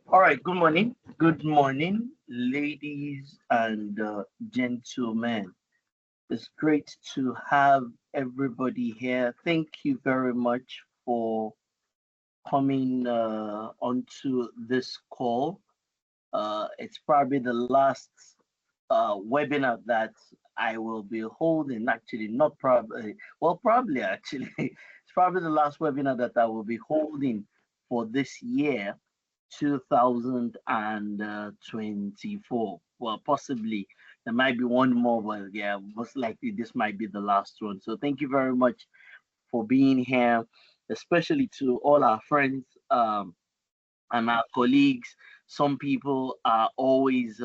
All right, good morning. Good morning, ladies and gentlemen. It's great to have everybody here. Thank you very much for coming onto this call. It's probably the last webinar that I will be holding. Actually, not probably, well, probably actually, it's probably the last webinar that I will be holding for this year 2024. Well, possibly there might be one more, but yeah, most likely this might be the last one. So thank you very much for being here, especially to all our friends and our colleagues. Some people are always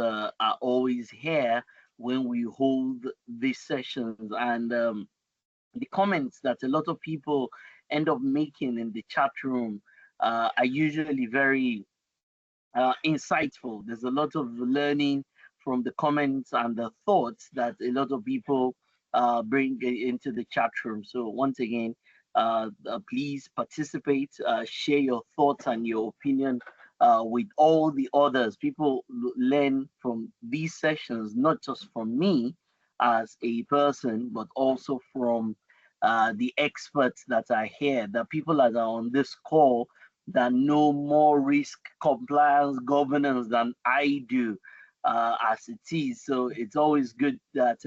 here when we hold these sessions, and the comments that a lot of people end up making in the chat room are usually very insightful. There's a lot of learning from the comments and the thoughts that a lot of people bring into the chat room. So once again, please participate, share your thoughts and your opinion with all the others. People learn from these sessions, not just from me as a person, but also from the experts that are here, the people that are on this call that know more risk compliance governance than I do as it is. So it's always good that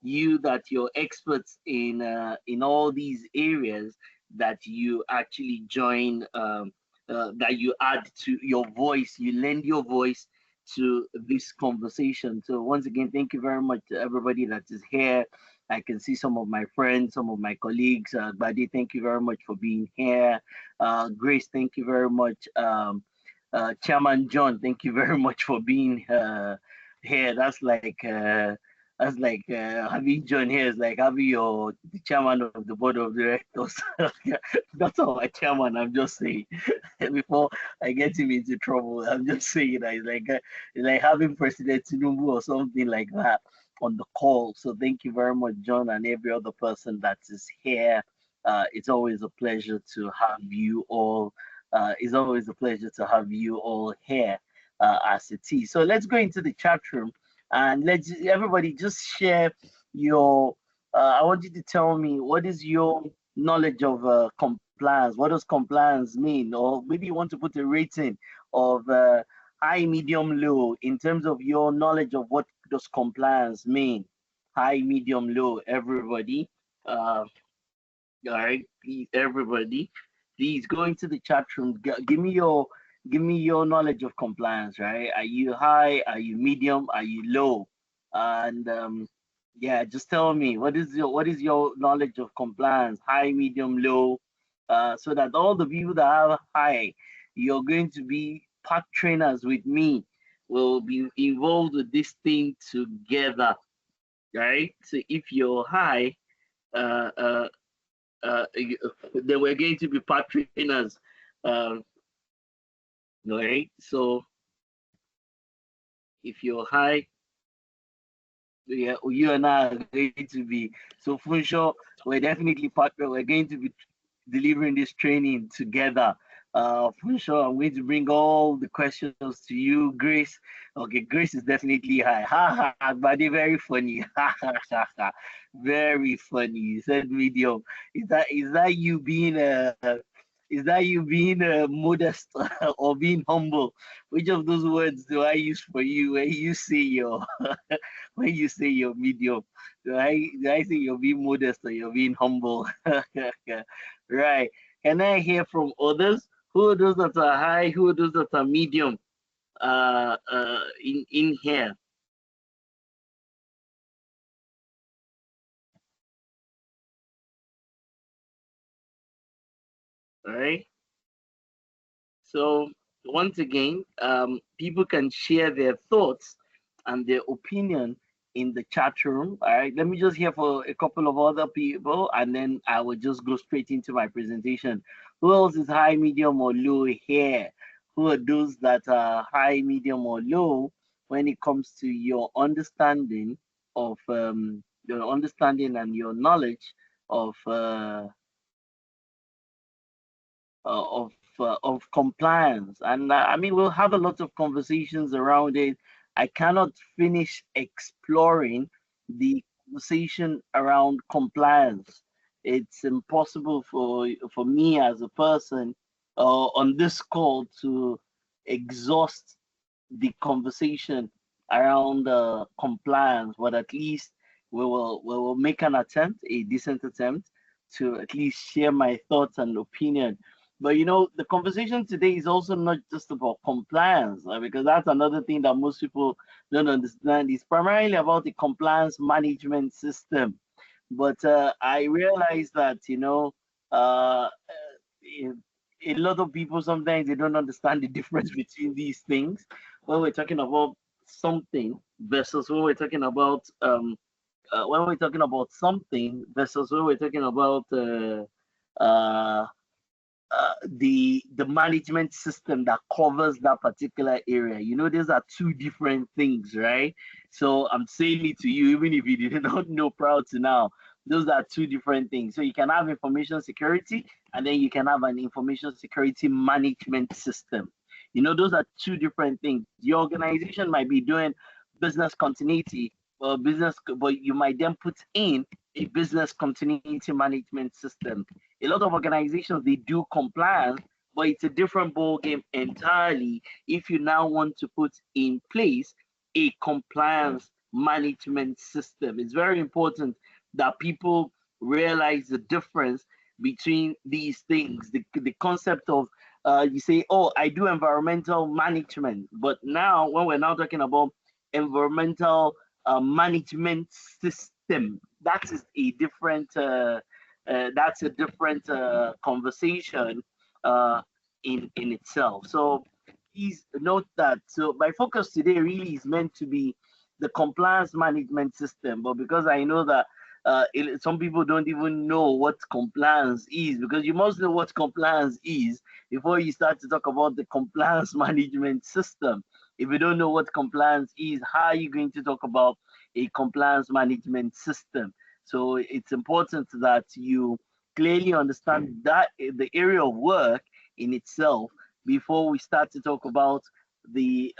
you're experts in all these areas, that you actually join, that you add to your voice, you lend your voice to this conversation. So once again, thank you very much to everybody that is here. I can see some of my friends, some of my colleagues. Buddy, thank you very much for being here. Grace, thank you very much. Chairman John, thank you very much for being here. That's like having John here is like having your the chairman of the board of directors. That's our chairman. I'm just saying. Before I get him into trouble, I'm just saying that it's like having President Tinubu or something like that on the call. So thank you very much, John, and every other person that is here. It's always a pleasure to have you all. It's always a pleasure to have you all here as it is. So let's go into the chat room and let's everybody just share your. I want you to tell me what is your knowledge of compliance. What does compliance mean? Or maybe you want to put a rating of high, medium, low in terms of your knowledge of what does compliance mean. High, medium, low. Everybody. All right, please, everybody, please go into the chat room. Give me your knowledge of compliance. Right? Are you high? Are you medium? Are you low? And yeah, just tell me what is your knowledge of compliance? High, medium, low. So that all the people that have high, you're going to be part trainers with me. We'll be involved with this thing together. Right? So if you're high, uh, uh, they were going to be partners. Um, right. So if you're high, yeah, you and I are going to be so for sure. We're definitely partner. We're going to be delivering this training together. For sure, I'm going to bring all the questions to you, Grace. Okay, Grace is definitely high. Ha ha, but they very funny. Ha ha ha ha, very funny. You said medium. Is that you being is that you being modest or being humble? Which of those words do I use for you when you say your when you say you're medium? Do I say you're being modest or you're being humble? Right. Can I hear from others? Who are those that are high? Who are those that are medium? In here. All right. So once again, people can share their thoughts and their opinion in the chat room. All right. Let me just hear for a couple of other people, and then I will just go straight into my presentation. Who else is high, medium, or low here? Who are those that are high, medium, or low when it comes to your understanding and your knowledge of of compliance. And I mean, we'll have a lot of conversations around it. I cannot finish exploring the conversation around compliance. It's impossible for me as a person on this call to exhaust the conversation around compliance, but at least we will make an attempt, a decent attempt, to at least share my thoughts and opinion. But the conversation today is also not just about compliance, because that's another thing that most people don't understand. It's primarily about the compliance management system. But I realize that a a lot of people sometimes they don't understand the difference between these things when we're talking about something versus when we're talking about something versus when we're talking about uh, the management system that covers that particular area. These are two different things, right? So I'm saying it to you, even if you did not know proud to now. Those are two different things. So you can have information security, and then you can have an information security management system. Those are two different things. Your organization might be doing business continuity, but you might then put in a business continuity management system. A lot of organizations they do compliance, but it's a different ball game entirely if you now want to put in place a compliance management system. It's very important that people realize the difference between these things. The concept of you say, oh, I do environmental management, but now when we're now talking about environmental management system, that is a different conversation uh, in itself. So please note that. So my focus today really is meant to be the compliance management system, but because I know that some people don't even know what compliance is, because you must know what compliance is before you start to talk about the compliance management system. If you don't know what compliance is, how are you going to talk about a compliance management system? So it's important that you clearly understand that the area of work in itself before we start to talk about the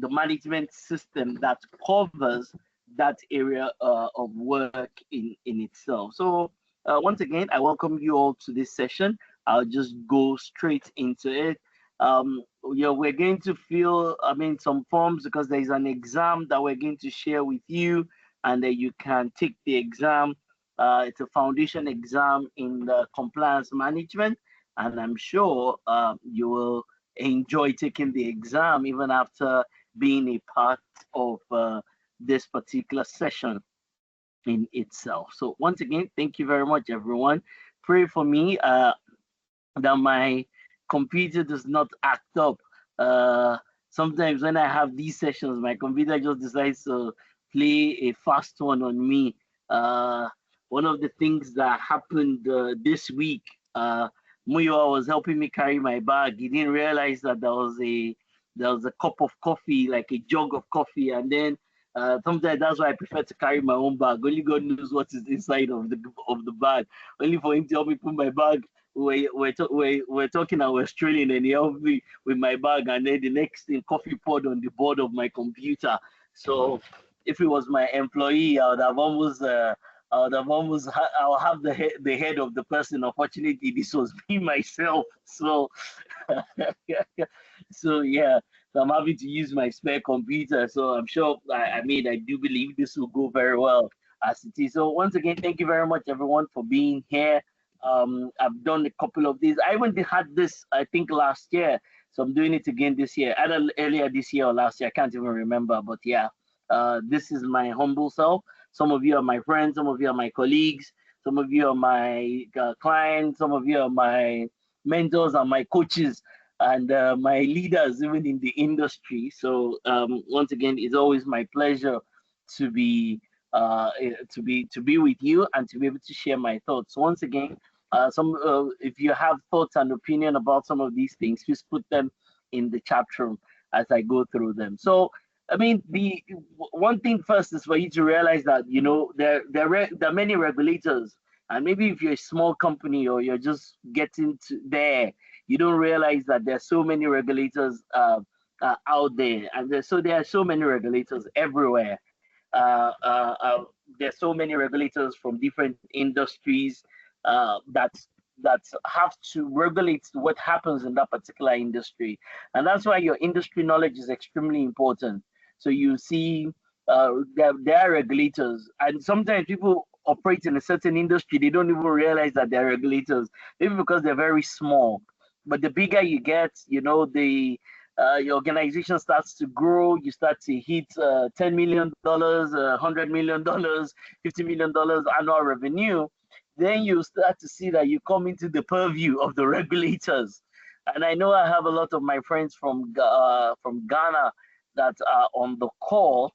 management system that covers that area of work in itself. So once again, I welcome you all to this session. I'll just go straight into it. We're going to fill, I mean, some forms because there is an exam that we're going to share with you, and then you can take the exam. It's a foundation exam in the compliance management, and I'm sure you will enjoy taking the exam even after being a part of this particular session in itself. So once again, thank you very much, everyone. Pray for me that my computer does not act up. Uh, Sometimes when I have these sessions, my computer just decides to play a fast one on me. Uh, One of the things that happened this week, Muyo was helping me carry my bag. He didn't realize that there was a cup of coffee, like a jug of coffee, and then sometimes that's why I prefer to carry my own bag. Only God knows what is inside of the bag. Only for him to help me put my bag. We're talking, and we're strolling, and he helped me with my bag, and then the next thing, coffee poured on the board of my computer. So if it was my employee, I'll have the head of the person. Unfortunately, this was me myself. So so yeah, so I'm having to use my spare computer. So I'm sure, I do believe this will go very well as it is. So once again, thank you very much, everyone, for being here. I've done a couple of these. I even had this, I think, last year. So I'm doing it again this year, either earlier this year or last year. I can't even remember. But yeah, this is my humble self. Some of you are my friends. Some of you are my colleagues. Some of you are my clients. Some of you are my mentors and my coaches and my leaders, even in the industry. So once again, it's always my pleasure to be to be with you and to be able to share my thoughts. Once again, some if you have thoughts and opinion about some of these things, please put them in the chat room as I go through them. So I mean, the one thing first is for you to realize that there are many regulators And maybe if you're a small company or you're just getting to there, you don't realize that there's so many regulators out there, and there are so many regulators everywhere. Uh, uh, uh, there's so many regulators from different industries that have to regulate what happens in that particular industry, and that's why your industry knowledge is extremely important. So you see, there are regulators, and sometimes people operate in a certain industry, they don't even realize that they're regulators, maybe because they're very small. But the bigger you get, the your organization starts to grow, you start to hit $10 million, $100 million, $50 million annual revenue, then you start to see that you come into the purview of the regulators. And I know I have a lot of my friends from Ghana that are on the call.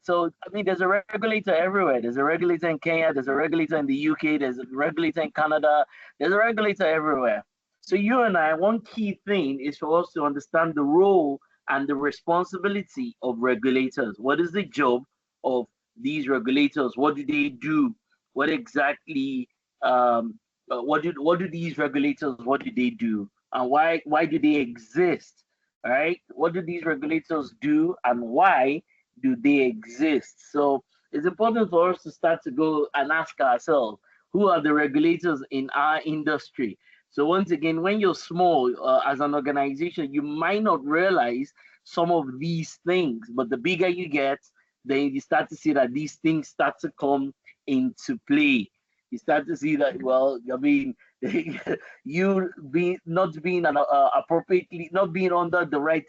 So I mean, there's a regulator everywhere. There's a regulator in Kenya. There's a regulator in the UK. There's a regulator in Canada. There's a regulator everywhere. So you and I, one key thing is for us to understand the role and the responsibility of regulators. What is the job of these regulators? What do they do? What exactly? What do these regulators? What do they do? And why do they exist? All right. What do these regulators do, and why do they exist? So it's important for us to start to go and ask ourselves, who are the regulators in our industry? So once again, when you're small as an organization, you might not realize some of these things, but the bigger you get, then you start to see that these things start to come into play. You start to see that, well, I mean, you be not being appropriately, not being under the right,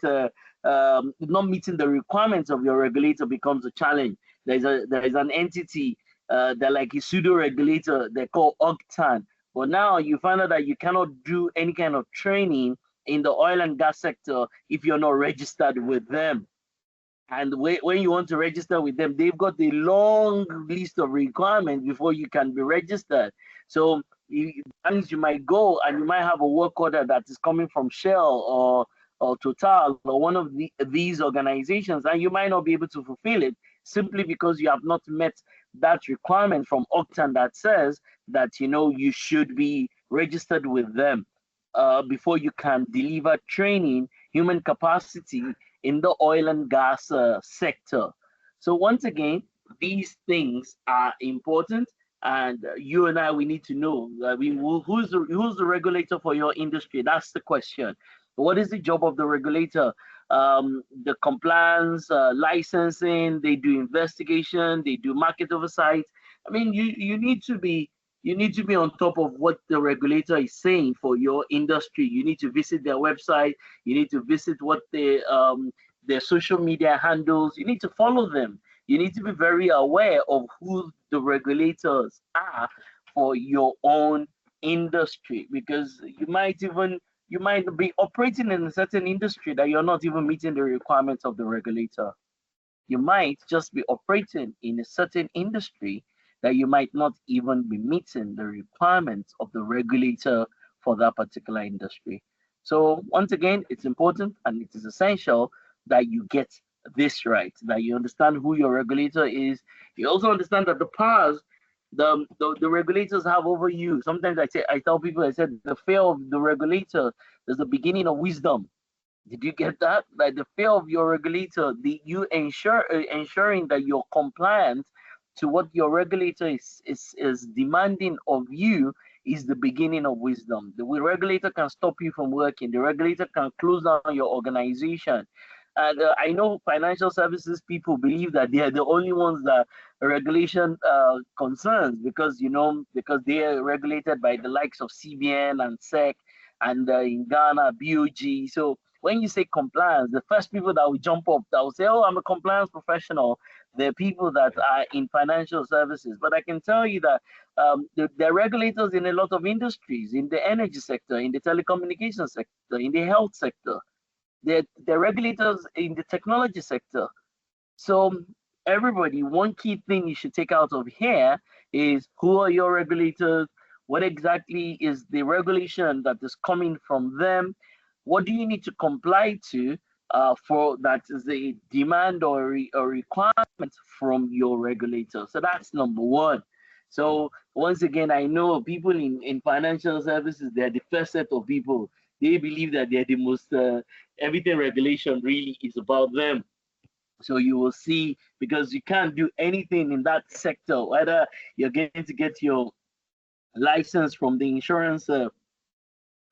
not meeting the requirements of your regulator becomes a challenge. There is an entity that like a pseudo regulator they call Octan. But now you find out that you cannot do any kind of training in the oil and gas sector if you're not registered with them. And when you want to register with them, they've got a long list of requirements before you can be registered. So that means you might go and you might have a work order that is coming from Shell or Total or one of these organizations, and you might not be able to fulfill it simply because you have not met that requirement from Octan that says that you should be registered with them before you can deliver training, human capacity in the oil and gas sector. So once again, these things are important, and you and I, we need to know. I mean, who's the regulator for your industry? That's the question. What is the job of the regulator? The compliance, licensing, they do investigation, they do market oversight. I mean, you need to be on top of what the regulator is saying for your industry. You need to visit their website. You need to visit what their social media handles. You need to follow them. You need to be very aware of who the regulators are for your own industry, because you might be operating in a certain industry that you're not even meeting the requirements of the regulator. You might just be operating in a certain industry that you might not even be meeting the requirements of the regulator for that particular industry. So once again, it's important and it is essential that you get this right, that you understand who your regulator is. You also understand that the powers the regulators have over you. Sometimes I tell people, I said the fear of the regulator is the beginning of wisdom. Did you get that? Like the fear of your regulator, you ensuring that you're compliant to what your regulator is demanding of you is the beginning of wisdom. The regulator can stop you from working. The regulator can close down your organization. And I know financial services people believe that they are the only ones that regulation concerns, because they are regulated by the likes of CBN and SEC, and in Ghana, BOG. So when you say compliance, the first people that will jump up, that will say, "Oh, I'm a compliance professional," they're people that are in financial services. But I can tell you that there are regulators in a lot of industries, in the energy sector, in the telecommunications sector, in the health sector. They're regulators in the technology sector. So everybody, one key thing you should take out of here is, who are your regulators? What exactly is the regulation that is coming from them? What do you need to comply to for that is a demand or a requirement from your regulator? So that's number one. So once again, I know people in financial services, they're the first set of people. They believe that they're the most, everything regulation really is about them. So you will see, because you can't do anything in that sector, whether you're going to get your license from the insurance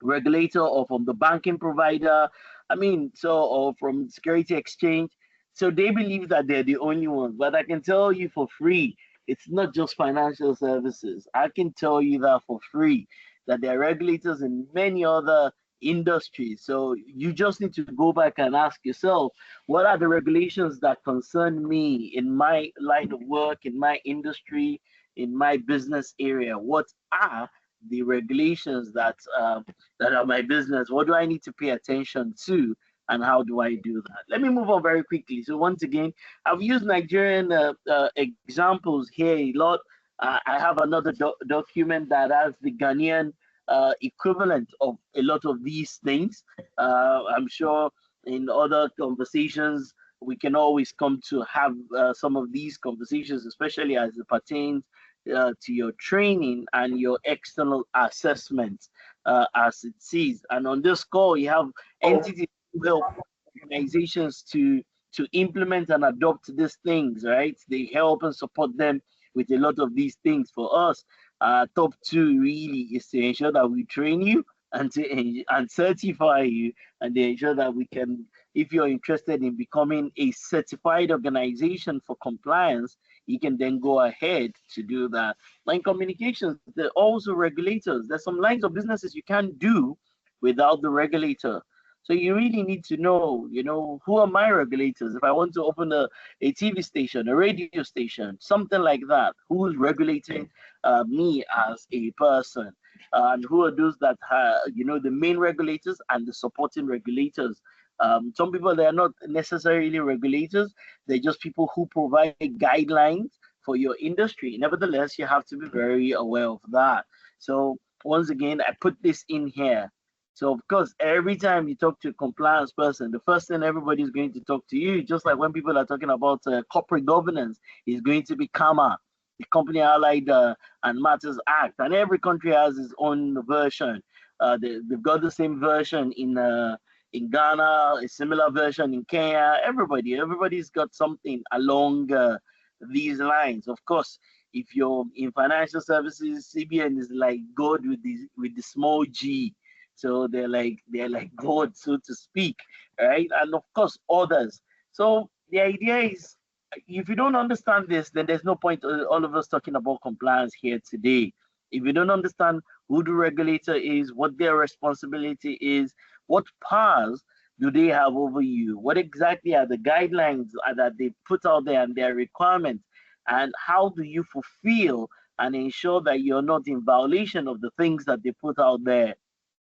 regulator or from the banking provider. I mean, so, or from security exchange. So they believe that they're the only ones. But I can tell you for free, it's not just financial services. I can tell you that for free, that there are regulators in many other industries. So you just need to go back and ask yourself, what are the regulations that concern me in my line of work, in my industry, in my business area? What are the regulations that are my business? What do I need to pay attention to? And how do I do that? Let me move on very quickly. So once again, I've used Nigerian examples here a lot. I have another document that has the Ghanaian equivalent of a lot of these things. I'm sure in other conversations we can always come to have some of these conversations, especially as it pertains to your training and your external assessment as it sees. And on this call, you have entities who help organizations to implement and adopt these things, right? They help and support them with a lot of these things. For us, top two really is to ensure that we train you and and certify you, and they ensure that we can, if you're interested in becoming a certified organization for compliance, you can then go ahead to do that. Line communications, they're also regulators. There's some lines of businesses you can't do without the regulator. So you really need to know, who are my regulators? If I want to open a TV station, a radio station, something like that, who's regulating me as a person? And who are those that, the main regulators and the supporting regulators? Some people, they are not necessarily regulators. They're just people who provide guidelines for your industry. Nevertheless, you have to be very aware of that. So once again, I put this in here. So of course, every time you talk to a compliance person, the first thing everybody is going to talk to you, just like when people are talking about corporate governance, is going to be CAMA, the Company Allied and Matters Act, and every country has its own version. They've got the same version in Ghana, a similar version in Kenya. Everybody's got something along these lines. Of course, if you're in financial services, CBN is like God with the small G. So they're like God, so to speak, right? And of course, others. So the idea is, if you don't understand this, then there's no point all of us talking about compliance here today. If you don't understand who the regulator is, what their responsibility is, what powers do they have over you, what exactly are the guidelines that they put out there and their requirements, and how do you fulfill and ensure that you're not in violation of the things that they put out there.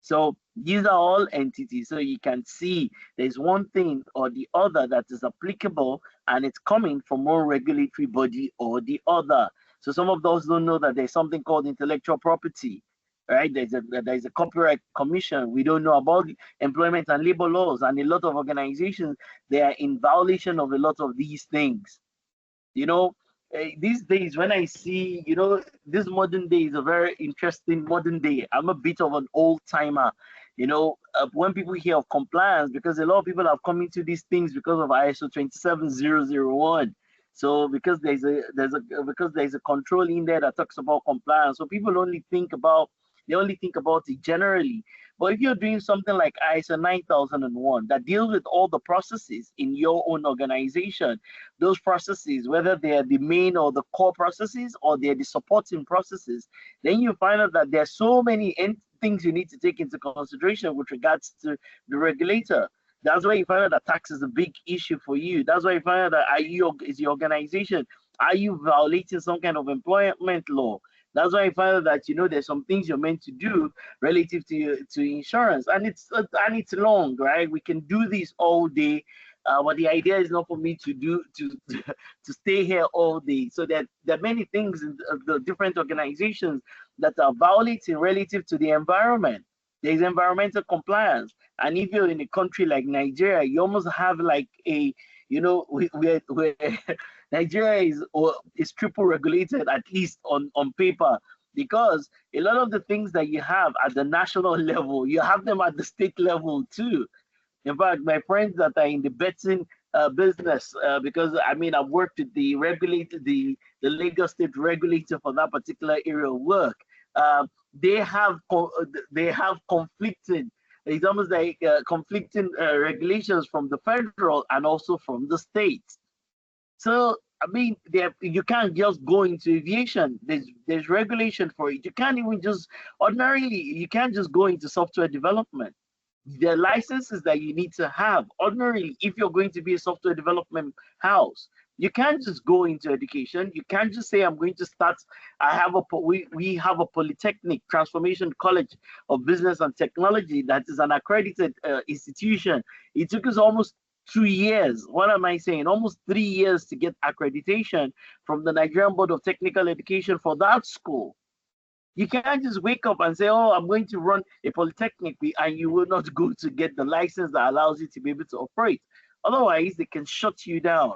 So these are all entities. So you can see there's one thing or the other that is applicable, and it's coming from one regulatory body or the other. So some of those don't know that there's something called intellectual property, right? There's a copyright commission. We don't know about employment and labor laws, and a lot of organizations, they are in violation of a lot of these things. You know, these days when I see, this modern day is a very interesting modern day. I'm a bit of an old timer. When people hear of compliance, because a lot of people have come into these things because of ISO 27001. So because there's a control in there that talks about compliance, so people only think about it generally. But if you're doing something like ISO 9001 that deals with all the processes in your own organization, those processes, whether they are the main or the core processes or they're the supporting processes, then you find out that there's so many things you need to take into consideration with regards to the regulator. That's why you find out that tax is a big issue for you. That's why you find out that is your organization, are you violating some kind of employment law? That's why I find out that there's some things you're meant to do relative to insurance, and it's long, right? We can do this all day, but the idea is not for me to stay here all day. So there are many things in the different organizations that are violating relative to the environment. There's environmental compliance. And if you're in a country like Nigeria, you almost have like a, where Nigeria is triple regulated, at least on paper, because a lot of the things that you have at the national level, you have them at the state level too. In fact, my friends that are in the betting business, because I mean, I've worked with the regulator, the Lagos State regulator for that particular area of work. They have they have conflicting. It's almost like conflicting regulations from the federal and also from the state. So I mean, you can't just go into aviation. There's regulation for it. You can't even just ordinarily. You can't just go into software development. The licenses that you need to have ordinarily, if you're going to be a software development house, you can't just go into education. You can't just say, I'm going to start. We have a polytechnic transformation college of business and technology that is an accredited institution. It took us almost 2 years. What am I saying? Almost 3 years to get accreditation from the Nigerian Board of Technical Education for that school. You can't just wake up and say, oh, I'm going to run a polytechnic, and you will not go to get the license that allows you to be able to operate. Otherwise, they can shut you down.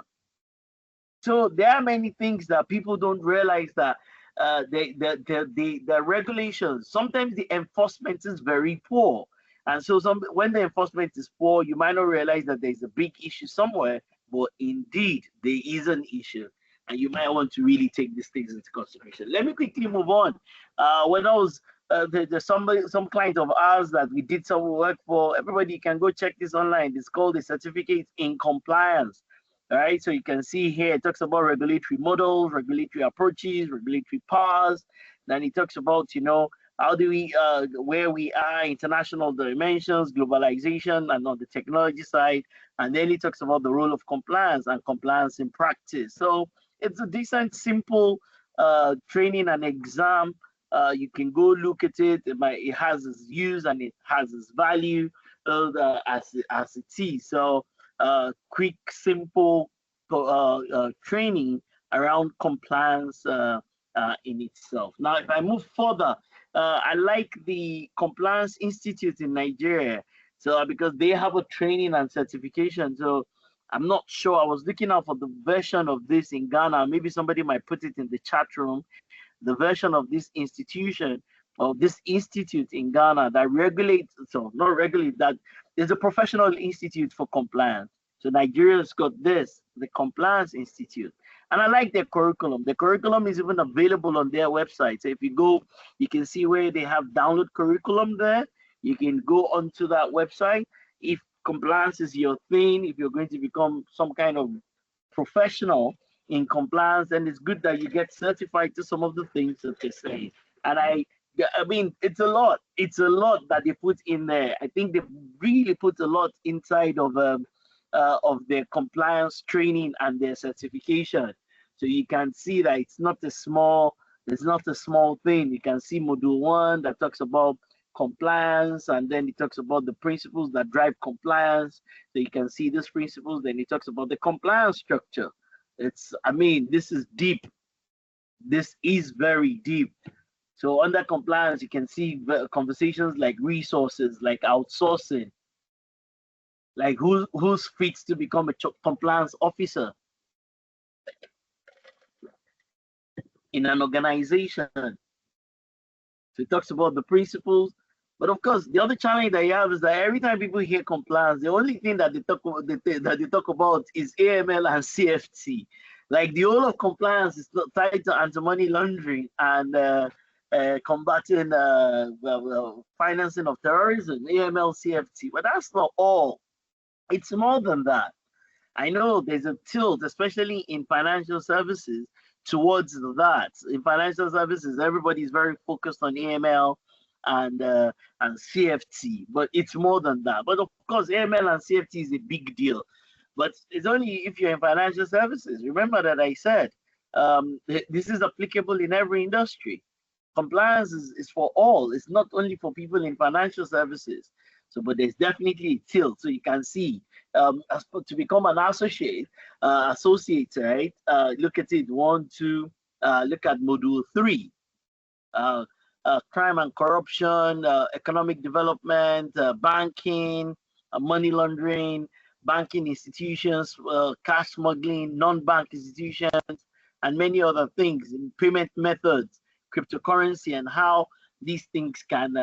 So there are many things that people don't realize, that the regulations, sometimes the enforcement is very poor. And so when the enforcement is poor, you might not realize that there's a big issue somewhere, but indeed there is an issue. And you might want to really take these things into consideration. Let me quickly move on. When I was there's some client of ours that we did some work for. Everybody can go check this online. It's called the Certificate in Compliance. All right, so you can see here it talks about regulatory models, regulatory approaches, regulatory powers. Then it talks about, how do we where we are, international dimensions, globalization, and on the technology side. And then it talks about the role of compliance and compliance in practice. So it's a decent, simple training and exam. You can go look at it. It has its use and it has its value as it is. So quick, simple training around compliance in itself. Now, if I move further, I like the Compliance Institute in Nigeria. So because they have a training and certification. So I'm not sure. I was looking out for the version of this in Ghana. Maybe somebody might put it in the chat room. The version of this institution, or this institute in Ghana that regulates, so not regulate, that is a professional institute for compliance. So Nigeria's got this, the Compliance Institute. And I like their curriculum. The curriculum is even available on their website. So if you go, you can see where they have download curriculum there. You can go onto that website. If compliance is your thing, if you're going to become some kind of professional in compliance, then it's good that you get certified to some of the things that they say. And I mean, it's a lot. It's a lot that they put in there. I think they really put a lot inside of their compliance training and their certification. So you can see that it's not a small thing. You can see module 1 that talks about compliance, and then it talks about the principles that drive compliance. So you can see these principles. Then it talks about the compliance structure. I mean, this is deep. This is very deep. So under compliance, you can see conversations like resources, like outsourcing, like who's fit to become a compliance officer in an organization. So it talks about the principles. But of course, the other challenge that you have is that every time people hear compliance, the only thing that they talk about is AML and CFT. Like the whole of compliance is tied to anti-money laundering and combating financing of terrorism, AML, CFT. But that's not all. It's more than that. I know there's a tilt, especially in financial services, towards that. In financial services, everybody is very focused on AML and CFT, but it's more than that. But of course, AML and CFT is a big deal. But it's only if you're in financial services. Remember that I said this is applicable in every industry. Compliance is for all. It's not only for people in financial services. So, but there's definitely a tilt. So you can see to become an associate, right? Look at it. 1, 2. Look at module 3. crime and corruption, economic development, banking, money laundering, banking institutions, cash smuggling, non-bank institutions, and many other things, in payment methods, cryptocurrency, and how these things can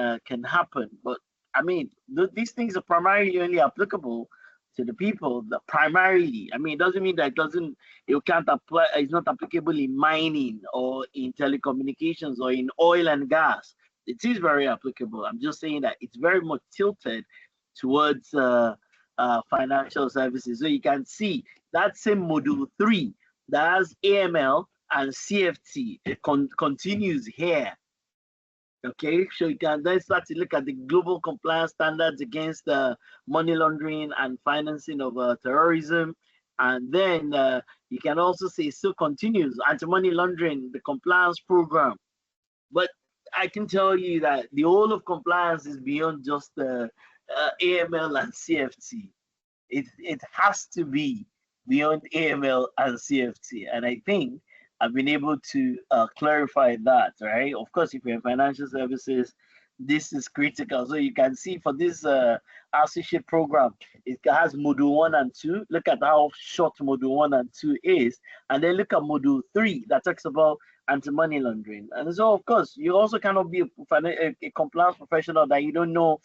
happen. But I mean, these things are primarily only applicable to the people. The primarily, I mean, it doesn't mean that it doesn't, you can't apply. It's not applicable in mining or in telecommunications or in oil and gas. It is very applicable. I'm just saying that it's very much tilted towards financial services. So you can see that same module 3 that has AML and CFT. It continues here. Okay, so you can then start to look at the global compliance standards against money laundering and financing of terrorism. And then you can also say still continues anti-money laundering, the compliance program. But I can tell you that the whole of compliance is beyond just AML and CFT. It has to be beyond AML and CFT. And I think I've been able to clarify that, right? Of course, if you're in financial services, this is critical. So you can see for this associate program, it has module 1 and 2. Look at how short module 1 and 2 is. And then look at module 3 that talks about anti-money laundering. And so, of course, you also cannot be a compliance professional that you don't know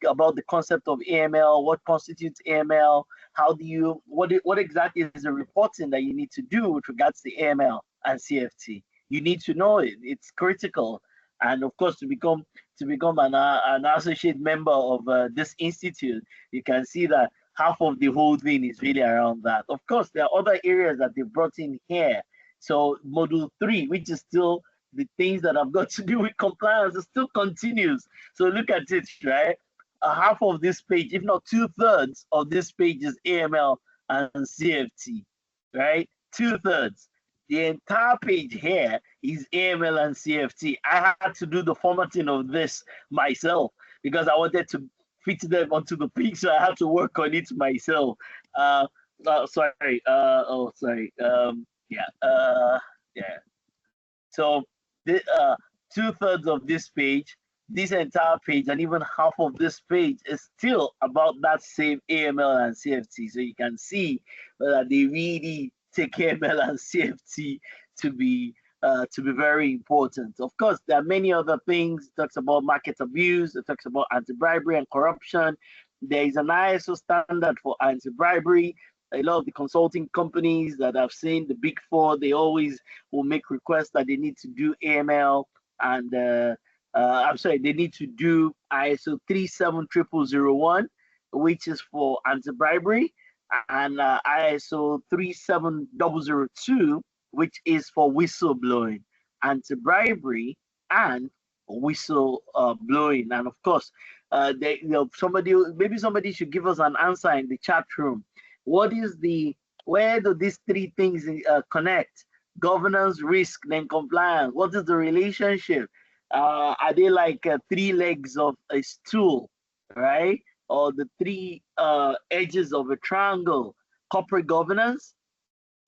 about the concept of AML, what constitutes AML, how do you, what exactly is the reporting that you need to do with regards to AML and CFT. You need to know it. It's critical. And of course, to become an associate member of this institute, you can see that half of the whole thing is really around that. Of course, there are other areas that they brought in here. So module 3, which is still the things that have got to do with compliance, it still continues. So look at it, right? Half of this page, if not 2/3 of this page, is AML and CFT, right? 2/3. The entire page here is AML and CFT. I had to do the formatting of this myself because I wanted to fit them onto the page, so I had to work on it myself. Sorry. Yeah. So the 2/3 of this page, this entire page, and even half of this page is still about that same AML and CFT. So you can see that they really take AML and CFT to be very important. Of course, there are many other things. It talks about market abuse. It talks about anti-bribery and corruption. There is an ISO standard for anti-bribery. A lot of the consulting companies that I've seen, the big four, they always will make requests that they need to do AML and they need to do ISO 37001, which is for anti-bribery, and ISO 37002, which is for whistleblowing, anti-bribery, and whistle blowing. And of course, maybe somebody should give us an answer in the chat room. Where do these 3 things connect? Governance, risk, then compliance. What is the relationship? Are they like 3 legs of a stool, right? Or the 3 edges of a triangle? Corporate governance,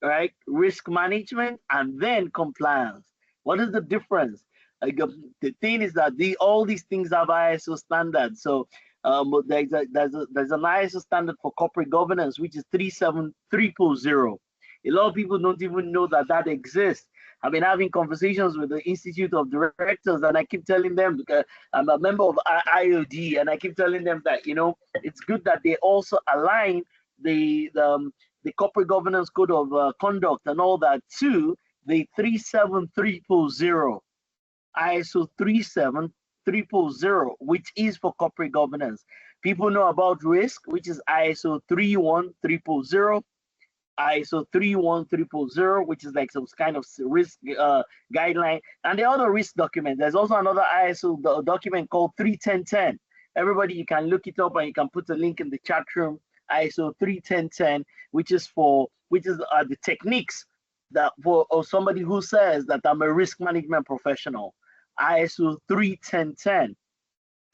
right? Risk management, and then compliance. What is the difference? The thing is that all these things have ISO standards. So there's an ISO standard for corporate governance, which is 37000. A lot of people don't even know that exists. I've been having conversations with the Institute of Directors, and I keep telling them, because I'm a member of IOD, and I keep telling them that, it's good that they also align the corporate governance code of conduct and all that to the 37300, ISO 37300, which is for corporate governance. People know about risk, which is ISO 31300, ISO 31300, which is like some kind of risk guideline, and the other risk document. There's also another ISO document called 31010. Everybody, you can look it up and you can put a link in the chat room. ISO 31010, which is the techniques that for somebody who says that I'm a risk management professional. ISO 31010,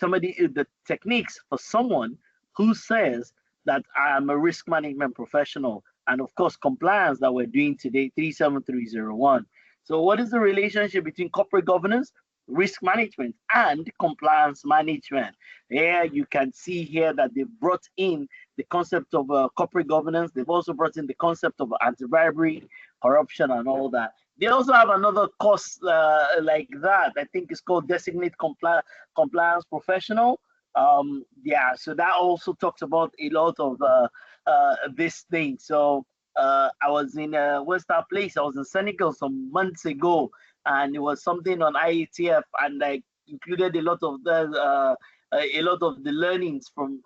the techniques for someone who says that I am a risk management professional. And of course, compliance that we're doing today, 37301. So what is the relationship between corporate governance, risk management and compliance management. Here you can see here that they've brought in the concept of corporate governance. They've also brought in the concept of anti-bribery, corruption, and all that. They also have another course like that. I think it's called Designate Compliance Professional. Yeah, so that also talks about a lot of this thing. So I was in what's that place? I was in Senegal some months ago, and it was something on IATF, and I included a lot of the learnings from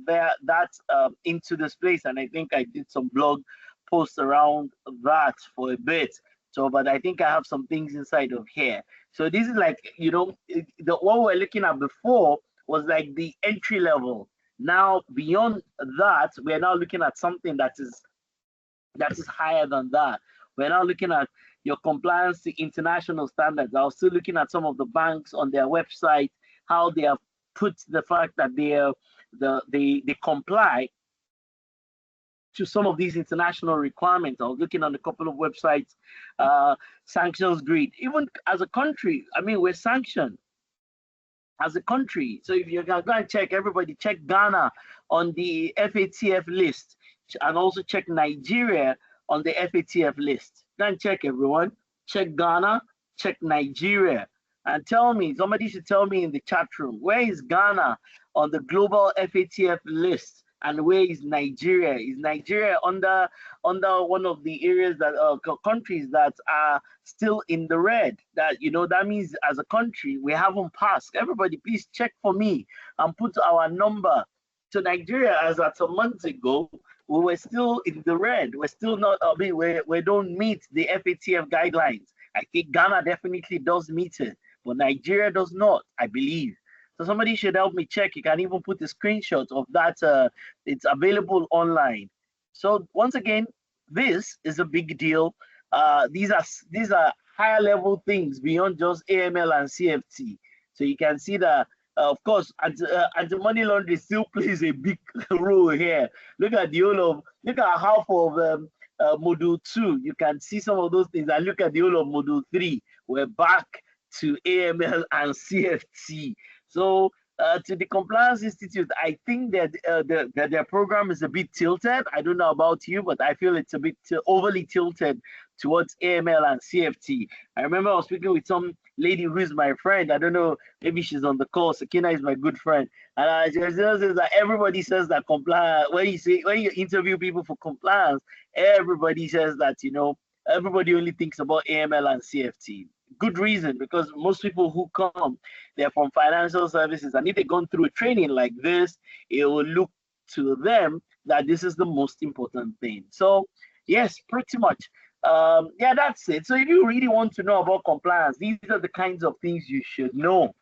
there that into this place, and I think I did some blog posts around that for a bit. So, but I think I have some things inside of here. So this is like, you know, what we're looking at before was like the entry level. Now beyond that, we're now looking at something that is higher than that. We're now looking at your compliance to international standards. I was still looking at some of the banks on their website, how they have put the fact that they comply to some of these international requirements. I was looking on a couple of websites, sanctions grid. Even as a country, I mean, we're sanctioned as a country. So if you're gonna go and check, everybody check Ghana on the FATF list, and also check Nigeria on the FATF list. Go and check, everyone. Check Ghana, check Nigeria, and tell me, somebody should tell me in the chat room, where is Ghana on the global FATF list? And where is Nigeria? Is Nigeria under one of the areas that countries that are still in the red? That, you know, that means as a country we haven't passed. Everybody, please check for me and put our number. So Nigeria, as at a month ago, we were still in the red. We're still not. I mean, we don't meet the FATF guidelines. I think Ghana definitely does meet it, but Nigeria does not, I believe. So somebody should help me check. You can even put a screenshot of that. It's available online. So once again, this is a big deal. These are higher level things beyond just AML and CFT. So you can see that, of course, anti-money laundering still plays a big role here. Look at look at half of module 2. You can see some of those things. And look at the whole of module 3. We're back to AML and CFT. So to the Compliance Institute, I think that their program is a bit tilted. I don't know about you, but I feel it's a bit overly tilted towards AML and CFT. I remember I was speaking with some lady who is my friend. I don't know, maybe she's on the call. Sakina is my good friend, and she says that everybody says that compliance. When you interview people for compliance, everybody says that, you know, everybody only thinks about AML and CFT. Good reason, because most people who come, they're from financial services, and if they've gone through a training like this, it will look to them that this is the most important thing. So yes, pretty much. Yeah, that's it. So if you really want to know about compliance, these are the kinds of things you should know.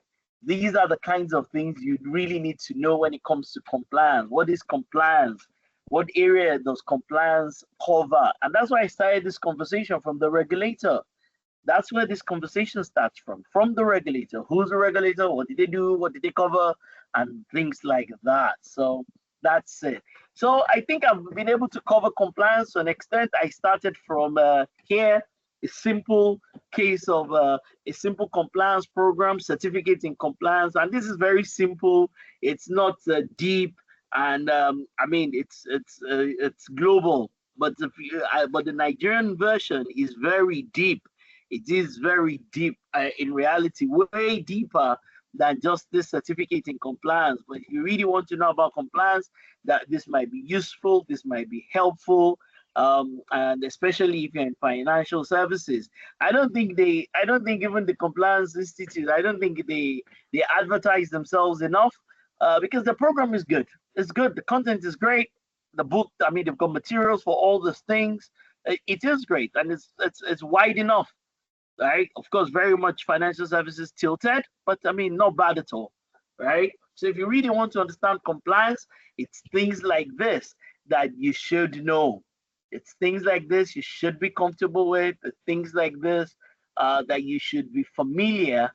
These are the kinds of things you really need to know when it comes to compliance. What is compliance? What area does compliance cover? And that's why I started this conversation from the regulator. That's where this conversation starts from the regulator. Who's the regulator? What did they do? What did they cover? And things like that. So that's it. So I think I've been able to cover compliance to an extent. I started from here, a simple case of a simple compliance program, certificate in compliance. And this is very simple. It's not deep. And I mean, it's global. But but the Nigerian version is very deep. It is very deep in reality, way deeper than just this certificate in compliance. But if you really want to know about compliance, that this might be useful, this might be helpful, and especially if you're in financial services. I don't think even the Compliance Institute, I don't think they advertise themselves enough, because the program is good. It's good. The content is great. The book, I mean, they've got materials for all these things. It is great, and it's wide enough. Right, of course, very much financial services tilted, but I mean, not bad at all, right? So if you really want to understand compliance, it's things like this that you should know. It's things like this you should be comfortable with. It's things like this that you should be familiar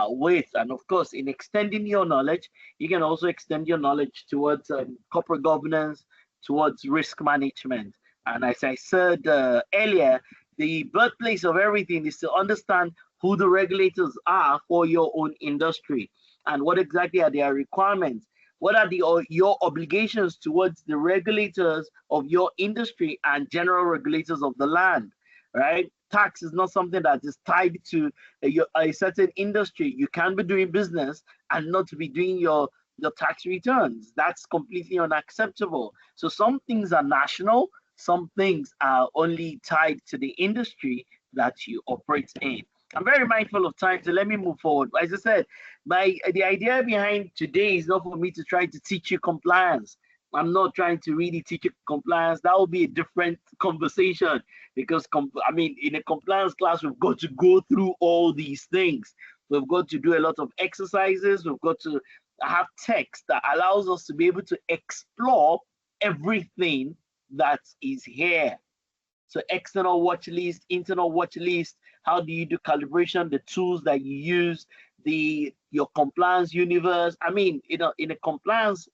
with. And of course, in extending your knowledge, you can also extend your knowledge towards corporate governance, towards risk management. And as I said earlier, the birthplace of everything is to understand who the regulators are for your own industry and what exactly are their requirements. What are your obligations towards the regulators of your industry and general regulators of the land, right? Tax is not something that is tied to a certain industry. You can be doing business and not be doing your tax returns. That's completely unacceptable. So some things are national, some things are only tied to the industry that you operate in. I'm very mindful of time, so let me move forward. As I said, the idea behind today is not for me to try to teach you compliance. I'm not trying to really teach you compliance. That will be a different conversation because I mean, in a compliance class, we've got to go through all these things. We've got to do a lot of exercises. We've got to have text that allows us to be able to explore everything that is here. So external watch list, internal watch list, how do you do calibration, the tools that you use, your compliance universe. I mean, in a compliance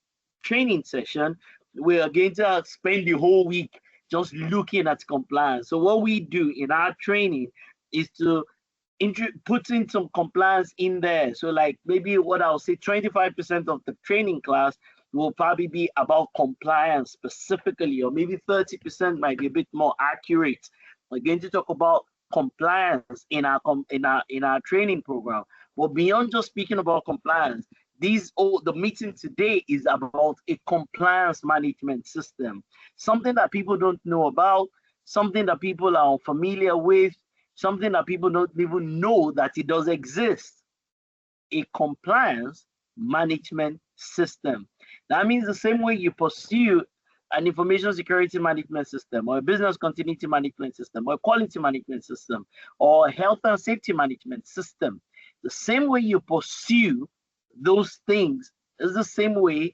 training session, we are going to spend the whole week just looking at compliance. So what we do in our training is to put in some compliance in there. So like maybe what I'll say 25% of the training class will probably be about compliance specifically, or maybe 30% might be a bit more accurate. We're going to talk about compliance in our training program. But beyond just speaking about compliance, the meeting today is about a compliance management system, something that people don't know about, something that people are unfamiliar with, something that people don't even know that it does exist. A compliance management system. That means the same way you pursue an information security management system, or a business continuity management system, or a quality management system, or a health and safety management system. The same way you pursue those things is the same way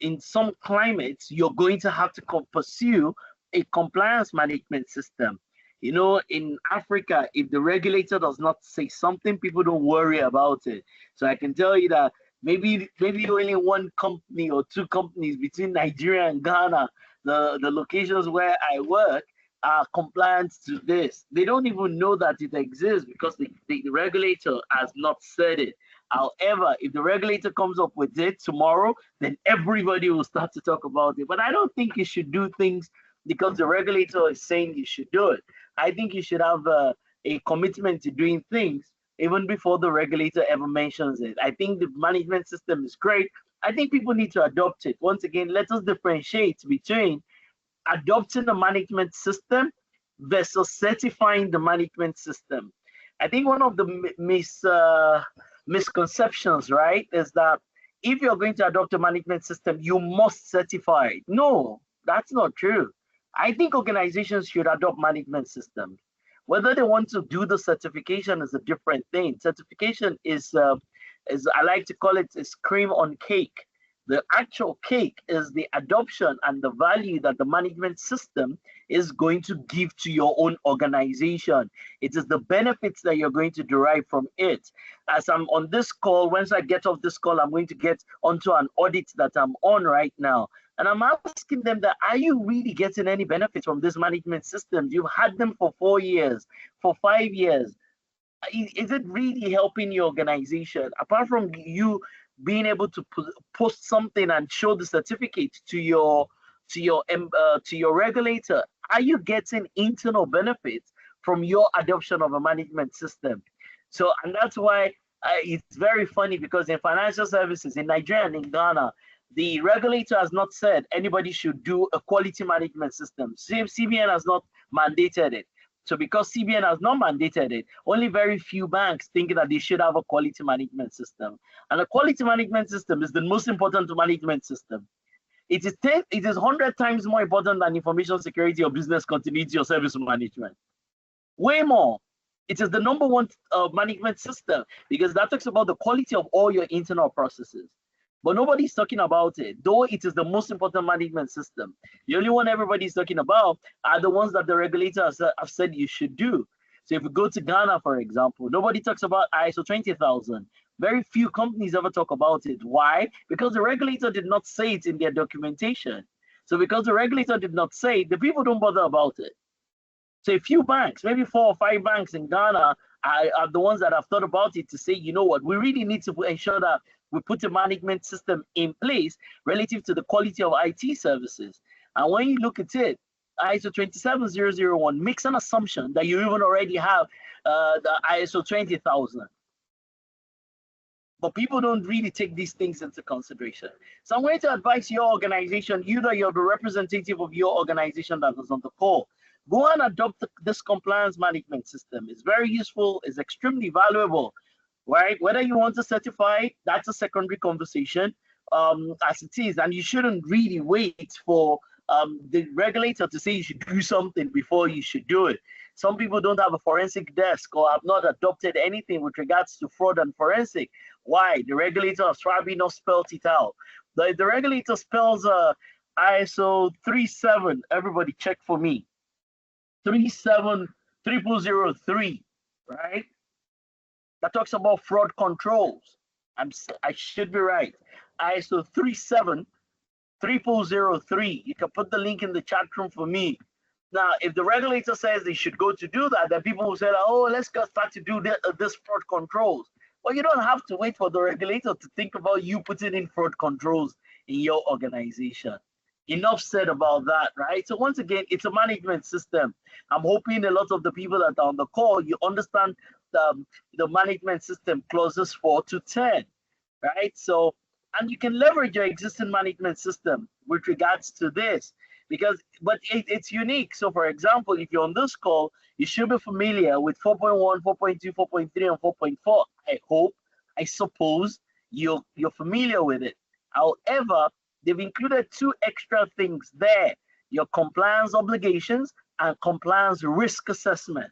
in some climates you're going to have to pursue a compliance management system. You know, in Africa, if the regulator does not say something, people don't worry about it. So I can tell you that maybe only one company or two companies between Nigeria and Ghana, the locations where I work, are compliant to this. They don't even know that it exists because the regulator has not said it. However, if the regulator comes up with it tomorrow, then everybody will start to talk about it. But I don't think you should do things because the regulator is saying you should do it. I think you should have a commitment to doing things even before the regulator ever mentions it. I think the management system is great. I think people need to adopt it. Once again, let us differentiate between adopting a management system versus certifying the management system. I think one of the misconceptions, right, is that if you're going to adopt a management system, you must certify it. No, that's not true. I think organizations should adopt management systems. Whether they want to do the certification is a different thing. Certification is I like to call it, is cream on cake. The actual cake is the adoption and the value that the management system is going to give to your own organization. It is the benefits that you're going to derive from it. As I'm on this call, once I get off this call, I'm going to get onto an audit that I'm on right now. And I'm asking them that, are you really getting any benefits from this management system? You've had them for 4 years, for 5 years. Is it really helping your organization? Apart from you being able to post something and show the certificate to your regulator, are you getting internal benefits from your adoption of a management system? So, and that's why it's very funny, because in financial services in Nigeria and in Ghana, the regulator has not said anybody should do a quality management system. CBN has not mandated it. So because CBN has not mandated it, only very few banks think that they should have a quality management system. And a quality management system is the most important management system. It is 100 times more important than information security or business continuity or service management. Way more. It is the number one management system because that talks about the quality of all your internal processes. But nobody's talking about it, though it is the most important management system. The only one everybody's talking about are the ones that the regulators have said you should do. So if we go to Ghana, for example, nobody talks about ISO 20000. Very few companies ever talk about it. Why? Because the regulator did not say it in their documentation. So because the regulator did not say it, the people don't bother about it. So a few banks, maybe 4 or 5 banks in Ghana, are the ones that have thought about it to say, you know what, we really need to ensure that we put a management system in place relative to the quality of IT services. And when you look at it, ISO 27001 makes an assumption that you even already have the ISO 20000. But people don't really take these things into consideration. So I'm going to advise your organization, you that you're the representative of your organization that is on the call, go and adopt this compliance management system. It's very useful, it's extremely valuable, right? Whether you want to certify, that's a secondary conversation as it is, and you shouldn't really wait for the regulator to say you should do something before you should do it. Some people don't have a forensic desk or have not adopted anything with regards to fraud and forensic. Why? The regulator has probably not spelled it out. The regulator spells ISO 37. Everybody check for me. 37003, right? That talks about fraud controls. I should be right. ISO 37003. You can put the link in the chat room for me. Now, if the regulator says they should go to do that, then people will say, oh, let's go start to do this fraud controls. Well, you don't have to wait for the regulator to think about you putting in fraud controls in your organization. Enough said about that, right? So once again, it's a management system. I'm hoping a lot of the people that are on the call, you understand the management system clauses 4 to 10, right? So, and you can leverage your existing management system with regards to this. But it's unique. So for example, if you're on this call, you should be familiar with 4.1, 4.2, 4.3, and 4.4. I suppose you're familiar with it. However, they've included 2 extra things there: your compliance obligations and compliance risk assessment.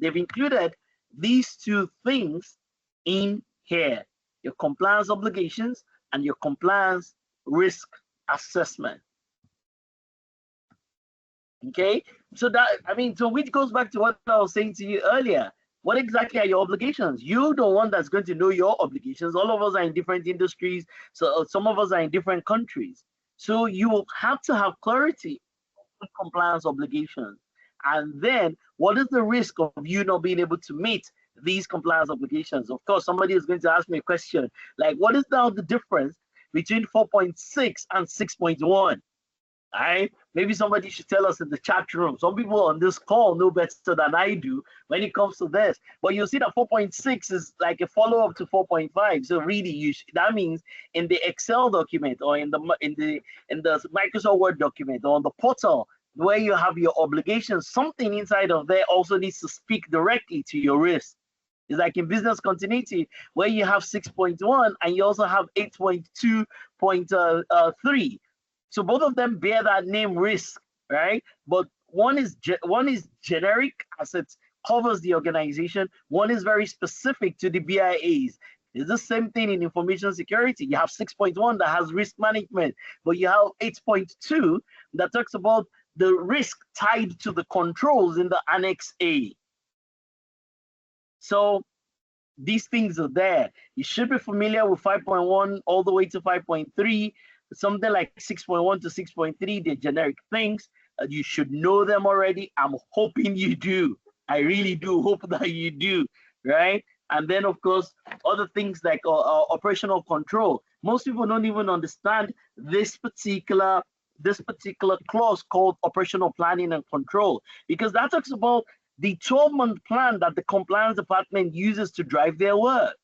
They've included these 2 things in here: your compliance obligations and your compliance risk assessment. Okay, so which goes back to what I was saying to you earlier. What exactly are your obligations? You're the one that's going to know your obligations. All of us are in different industries, so some of us are in different countries. So you will have to have clarity on compliance obligations. And then what is the risk of you not being able to meet these compliance obligations? Of course, somebody is going to ask me a question like, what is now the difference between 4.6 and 6.1? Right? Maybe somebody should tell us in the chat room. Some people on this call know better than I do when it comes to this. But you'll see that 4.6 is like a follow-up to 4.5. So really, that means in the Excel document or in the Microsoft Word document or on the portal where you have your obligations, something inside of there also needs to speak directly to your risk. It's like in business continuity where you have 6.1 and you also have 8.2.3. So both of them bear that name risk, right? But one is generic as it covers the organization. One is very specific to the BIAs. It's the same thing in information security. You have 6.1 that has risk management, but you have 8.2 that talks about the risk tied to the controls in the Annex A. So these things are there. You should be familiar with 5.1 all the way to 5.3. Something like 6.1 to 6.3, they're generic things. You should know them already. I'm hoping you do. I really do hope that you do, right? And then, of course, other things like operational control. Most people don't even understand this particular clause called operational planning and control, because that talks about the 12-month plan that the compliance department uses to drive their work.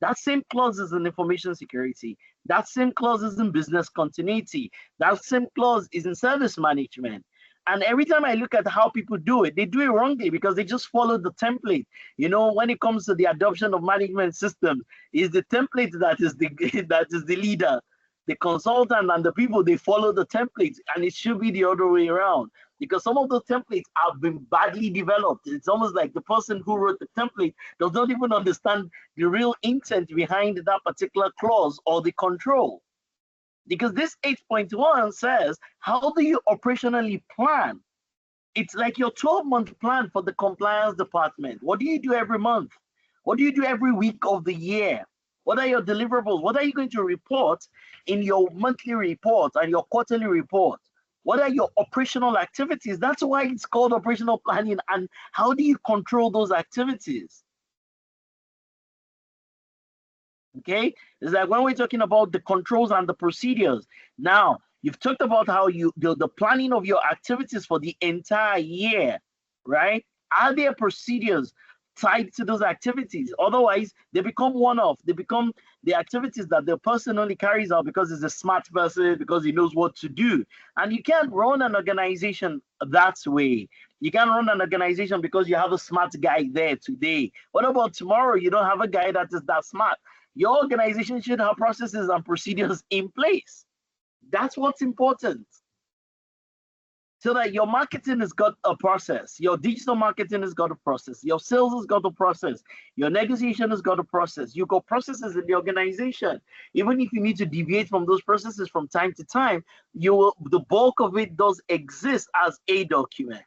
That same clause is in information security. That same clause is in business continuity. That same clause is in service management. And every time I look at how people do it, they do it wrongly because they just follow the template. You know, when it comes to the adoption of management systems, is the template that is the leader. The consultant and the people, they follow the templates, and it should be the other way around, because some of those templates have been badly developed. It's almost like the person who wrote the template does not even understand the real intent behind that particular clause or the control. Because this 8.1 says, how do you operationally plan? It's like your 12-month plan for the compliance department. What do you do every month? What do you do every week of the year? What are your deliverables? What are you going to report in your monthly report and your quarterly report? What are your operational activities? That's why it's called operational planning. And how do you control those activities? Okay, it's like when we're talking about the controls and the procedures. Now, you've talked about how the planning of your activities for the entire year, right? Are there procedures tied to those activities? Otherwise, they become one-off. They become the activities that the person only carries out because he's a smart person, because he knows what to do. And you can't run an organization that way. You can't run an organization because you have a smart guy there today. What about tomorrow? You don't have a guy that is that smart. Your organization should have processes and procedures in place. That's what's important. So that your marketing has got a process, your digital marketing has got a process, your sales has got a process, your negotiation has got a process. You got processes in the organization. Even if you need to deviate from those processes from time to time, the bulk of it does exist as a document.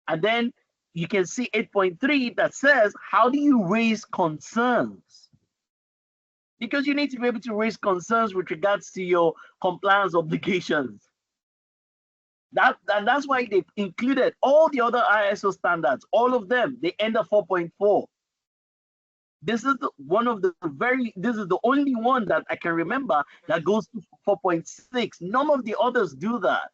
And then you can see 8.3 that says, how do you raise concerns? Because you need to be able to raise concerns with regards to your compliance obligations. That's why they included all the other ISO standards, all of them. They end at 4.4. This is this is the only one that I can remember that goes to 4.6. None of the others do that.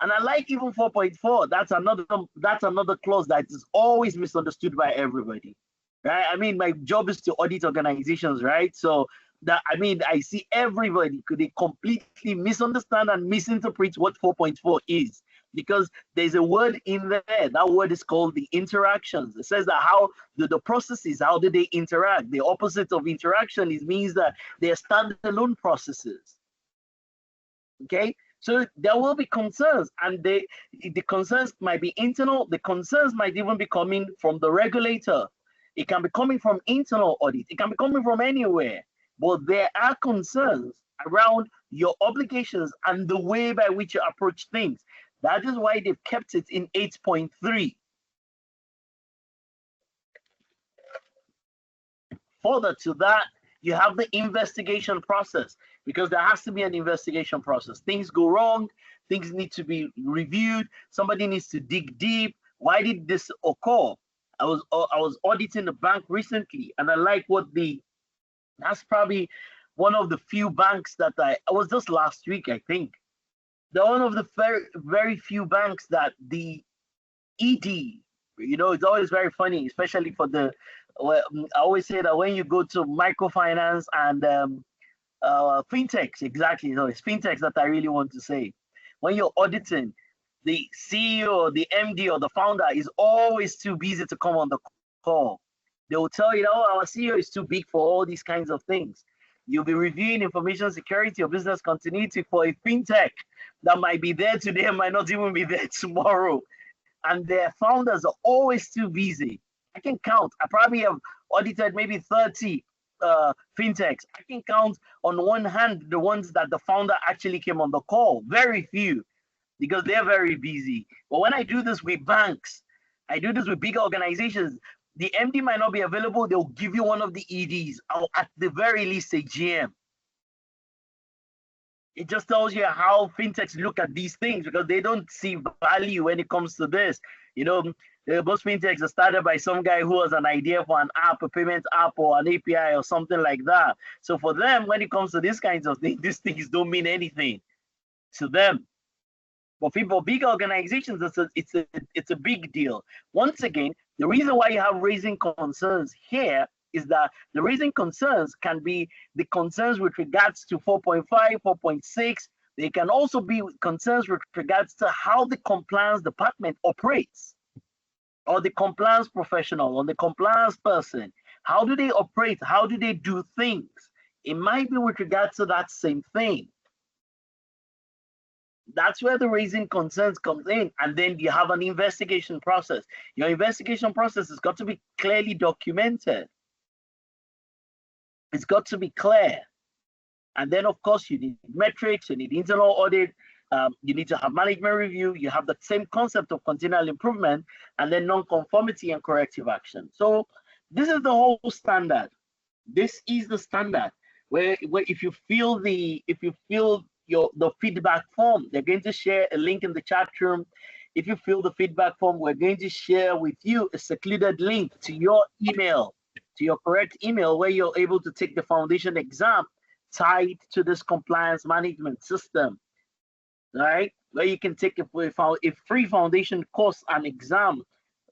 And I like even 4.4. That's another clause that is always misunderstood by everybody. Right? I mean, my job is to audit organizations, right? So I see everybody could they completely misunderstand and misinterpret what 4.4 is, because there's a word in there. That word is called the interactions. It says that how the processes, how do they interact? The opposite of interaction means that they're standalone processes. Okay, so there will be concerns, and the concerns might be internal. The concerns might even be coming from the regulator. It can be coming from internal audit. It can be coming from anywhere. But there are concerns around your obligations and the way by which you approach things. That is why they've kept it in 8.3. Further to that, you have the investigation process, because there has to be an investigation process. Things go wrong, things need to be reviewed, somebody needs to dig deep. Why did this occur? I was auditing a bank recently, and I like what that's probably one of the few banks that I was just last week, I think. They're one of the very few banks that the ED, it's always very funny, especially for I always say that when you go to microfinance and fintechs, exactly, it's fintechs that I really want to say. When you're auditing, the CEO, the MD, or the founder is always too busy to come on the call. They will tell you, oh, our CEO is too big for all these kinds of things. You'll be reviewing information security or business continuity for a fintech that might be there today and might not even be there tomorrow. And their founders are always too busy. I can count. I probably have audited maybe 30 fintechs. I can count on one hand the ones that the founder actually came on the call. Very few, because they're very busy. But when I do this with banks, I do this with big organizations, the MD might not be available. They'll give you one of the EDs, or at the very least a GM. It just tells you how fintechs look at these things, because they don't see value when it comes to this. Most fintechs are started by some guy who has an idea for an app, a payment app, or an API or something like that. So for them, when it comes to these kinds of things, these things don't mean anything to them. But for big organizations, it's a big deal. Once again, the reason why you have raising concerns here is that the raising concerns can be the concerns with regards to 4.5, 4.6. They can also be concerns with regards to how the compliance department operates, or the compliance professional, or the compliance person. How do they operate? How do they do things? It might be with regards to that same thing. That's where the raising concerns comes in. And then you have an investigation process. Your investigation process has got to be clearly documented. It's got to be clear. And then, of course, you need metrics, you need internal audit, you need to have management review, you have the same concept of continual improvement, and then non-conformity and corrective action. So this is the whole standard. This is the standard where if you feel the feedback form. They're going to share a link in the chat room. If you fill the feedback form, we're going to share with you a secluded link to your email, to your correct email, where you're able to take the foundation exam tied to this compliance management system. All right, where you can take a free foundation course and exam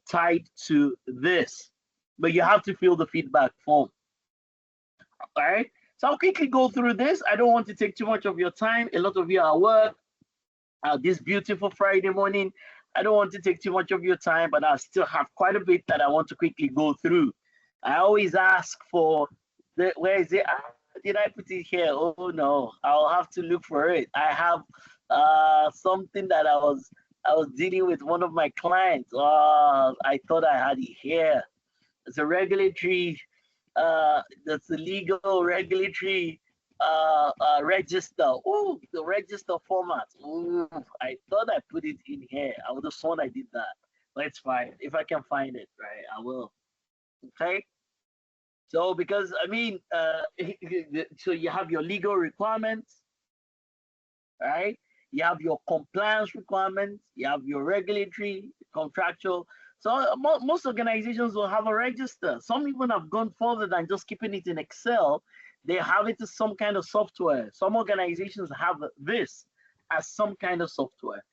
tied to this, but you have to fill the feedback form. All right, so I'll quickly go through this. I don't want to take too much of your time. A lot of you are at work this beautiful Friday morning. I don't want to take too much of your time, but I still have quite a bit that I want to quickly go through. I always ask for where is it? Did I put it here? Oh no, I'll have to look for it. I have something that I was dealing with one of my clients. I thought I had it here. It's a regulatory, that's a legal regulatory register. Oh, the register format. Ooh, I thought I put it in here. I would have sworn I did that. But it's fine. If I can find it, right, I will. Okay. So because I mean, so you have your legal requirements, right? You have your compliance requirements. You have your regulatory, contractual. So most organizations will have a register. Some even have gone further than just keeping it in Excel. They have it as some kind of software. Some organizations have this as some kind of software.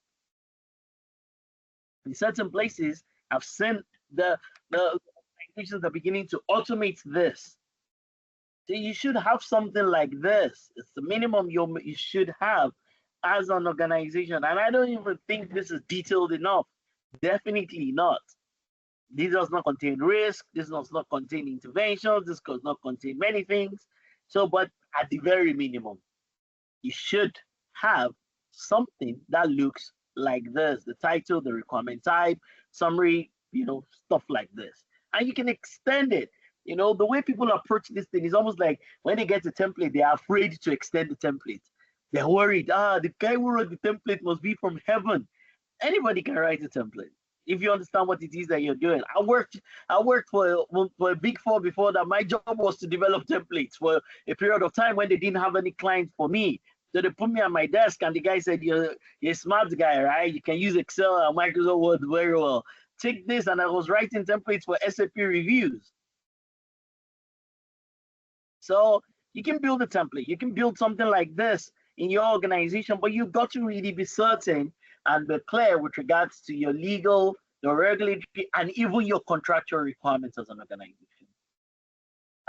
In certain places, I've seen the organizations are beginning to automate this. So you should have something like this. It's the minimum you should have as an organization. And I don't even think this is detailed enough. Definitely not. This does not contain risk. This does not contain interventions. This does not contain many things. So, but at the very minimum, you should have something that looks like this: the title, the requirement type, summary, stuff like this. And you can extend it. The way people approach this thing is almost like when they get a template, they are afraid to extend the template. They're worried, the guy who wrote the template must be from heaven. Anybody can write a template if you understand what it is that you're doing. I worked for a big four before that. My job was to develop templates for a period of time when they didn't have any clients for me. So they put me at my desk and the guy said, you're a smart guy, right? You can use Excel and Microsoft Word very well. Take this, and I was writing templates for SAP reviews. So you can build a template. You can build something like this in your organization, but you've got to really be certain and be clear with regards to your legal, your regulatory, and even your contractual requirements as an organization.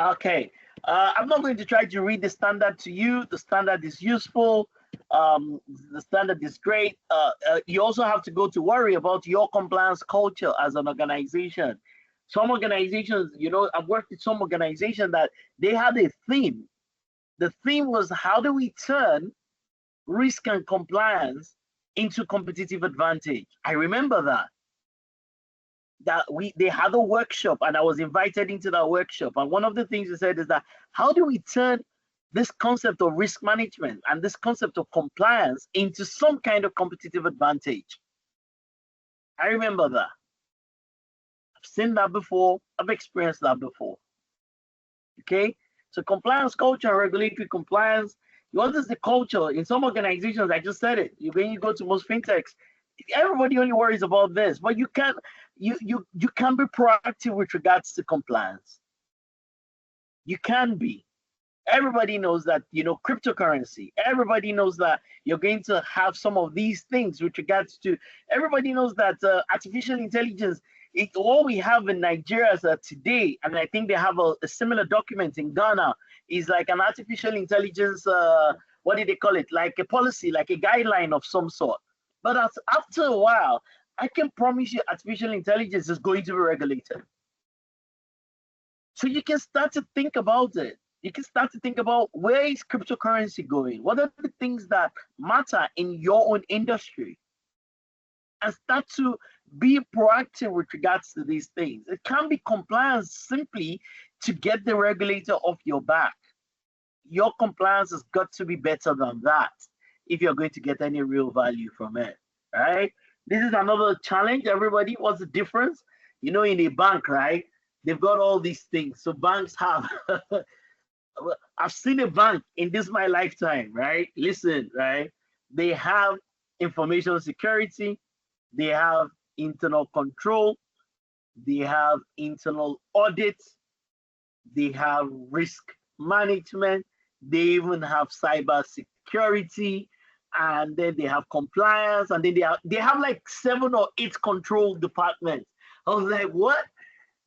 Okay, I'm not going to try to read the standard to you. The standard is useful. The standard is great. You also have to go to worry about your compliance culture as an organization. Some organizations, I've worked with some organizations that they had a theme. The theme was, how do we turn risk and compliance into competitive advantage? I remember that they had a workshop, and I was invited into that workshop. And one of the things they said is that, how do we turn this concept of risk management and this concept of compliance into some kind of competitive advantage? I remember that. I've seen that before. I've experienced that before. Okay, so compliance culture and regulatory compliance. What is the culture in some organizations? I just said it. When you go to most fintechs, everybody only worries about this, but you can be proactive with regards to compliance. You can be. Everybody knows that, cryptocurrency. Everybody knows that you're going to have some of these things with regards to. Everybody knows that artificial intelligence. What we have in Nigeria today, and I think they have a similar document in Ghana, is like an artificial intelligence. What do they call it? Like a policy, like a guideline of some sort. But after a while, I can promise you, artificial intelligence is going to be regulated. So you can start to think about it. You can start to think about, where is cryptocurrency going? What are the things that matter in your own industry? And start to be proactive with regards to these things. It can't be compliance simply to get the regulator off your back. Your compliance has got to be better than that if you're going to get any real value from it, right? This is another challenge, everybody. What's the difference? In a bank, right? They've got all these things. So banks have I've seen a bank in this my lifetime, right? Listen, right? They have information security, they have internal control, they have internal audits, they have risk management, they even have cyber security, and then they have compliance, and then they have like 7 or 8 control departments. I was like, what?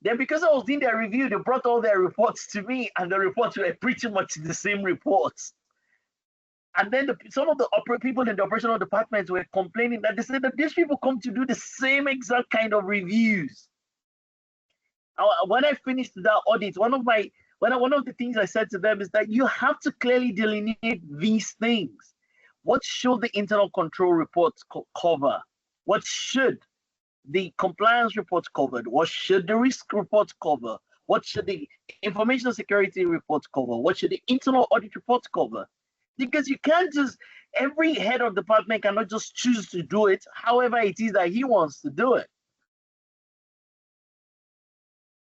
Then because I was doing their review, they brought all their reports to me, and the reports were pretty much the same reports. And then some of the people in the operational departments were complaining that they said that these people come to do the same exact kind of reviews. When I finished that audit, one of the things I said to them is that you have to clearly delineate these things. What should the internal control reports cover? What should the compliance reports cover? What should the risk reports cover? What should the information security reports cover? What should the internal audit reports cover? Because you can't just, every head of department cannot just choose to do it however it is that he wants to do it.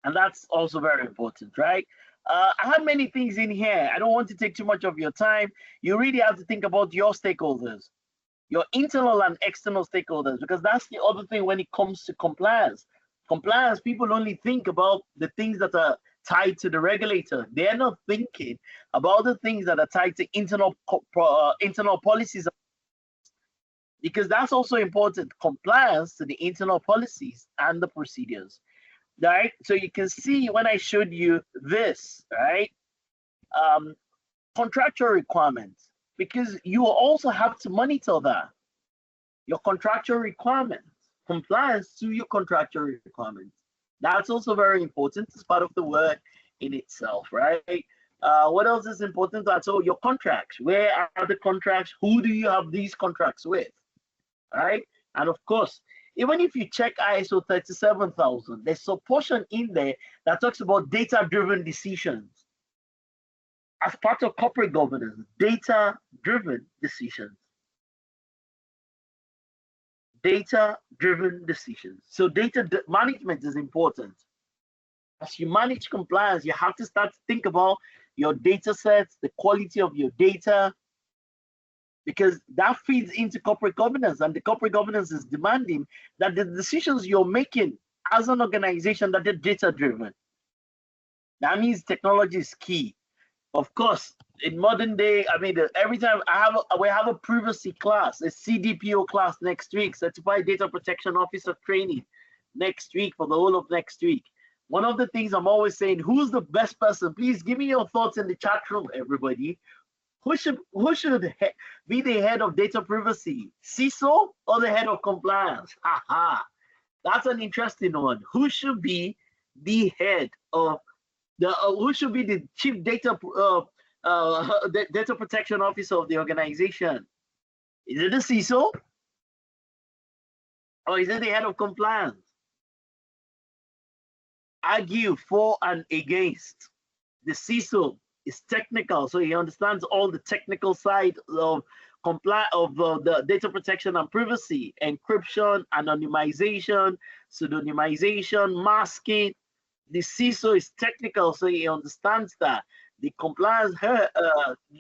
And that's also very important, right? I have many things in here. I don't want to take too much of your time. You really have to think about your stakeholders, your internal and external stakeholders, because that's the other thing when it comes to compliance. Compliance, people only think about the things that are tied to the regulator. They're not thinking about the things that are tied to internal policies, because that's also important. Compliance to the internal policies and the procedures, right? So you can see when I showed you this, right? Contractual requirements, because you also have to monitor that. Your contractual requirements, compliance to your contractual requirements. That's also very important. It's part of the work in itself, right? What else is important? That's all your contracts. Where are the contracts? Who do you have these contracts with? Right? And of course, even if you check ISO 37000, there's a portion in there that talks about data-driven decisions. As part of corporate governance, data-driven decisions. Data-driven decisions. So data management is important. As you manage compliance, you have to start to think about your data sets, the quality of your data, because that feeds into corporate governance, and the corporate governance is demanding that the decisions you're making as an organization, that they're data-driven. That means technology is key. Of course, in modern day, I mean, every time we have a privacy class, a CDPO class next week, Certified Data Protection Officer training next week for the whole of next week. One of the things I'm always saying, who's the best person? Please give me your thoughts in the chat room, everybody. Who should be the head of data privacy, CISO or the head of compliance? Aha, that's an interesting one. Who should be the head of who should be the chief data protection officer of the organization? Is it the CISO or is it the head of compliance? Argue for and against. The CISO is technical, so he understands all the technical side of the data protection and privacy, encryption, anonymization, pseudonymization, masking. The CISO is technical, so he understands that. The compliance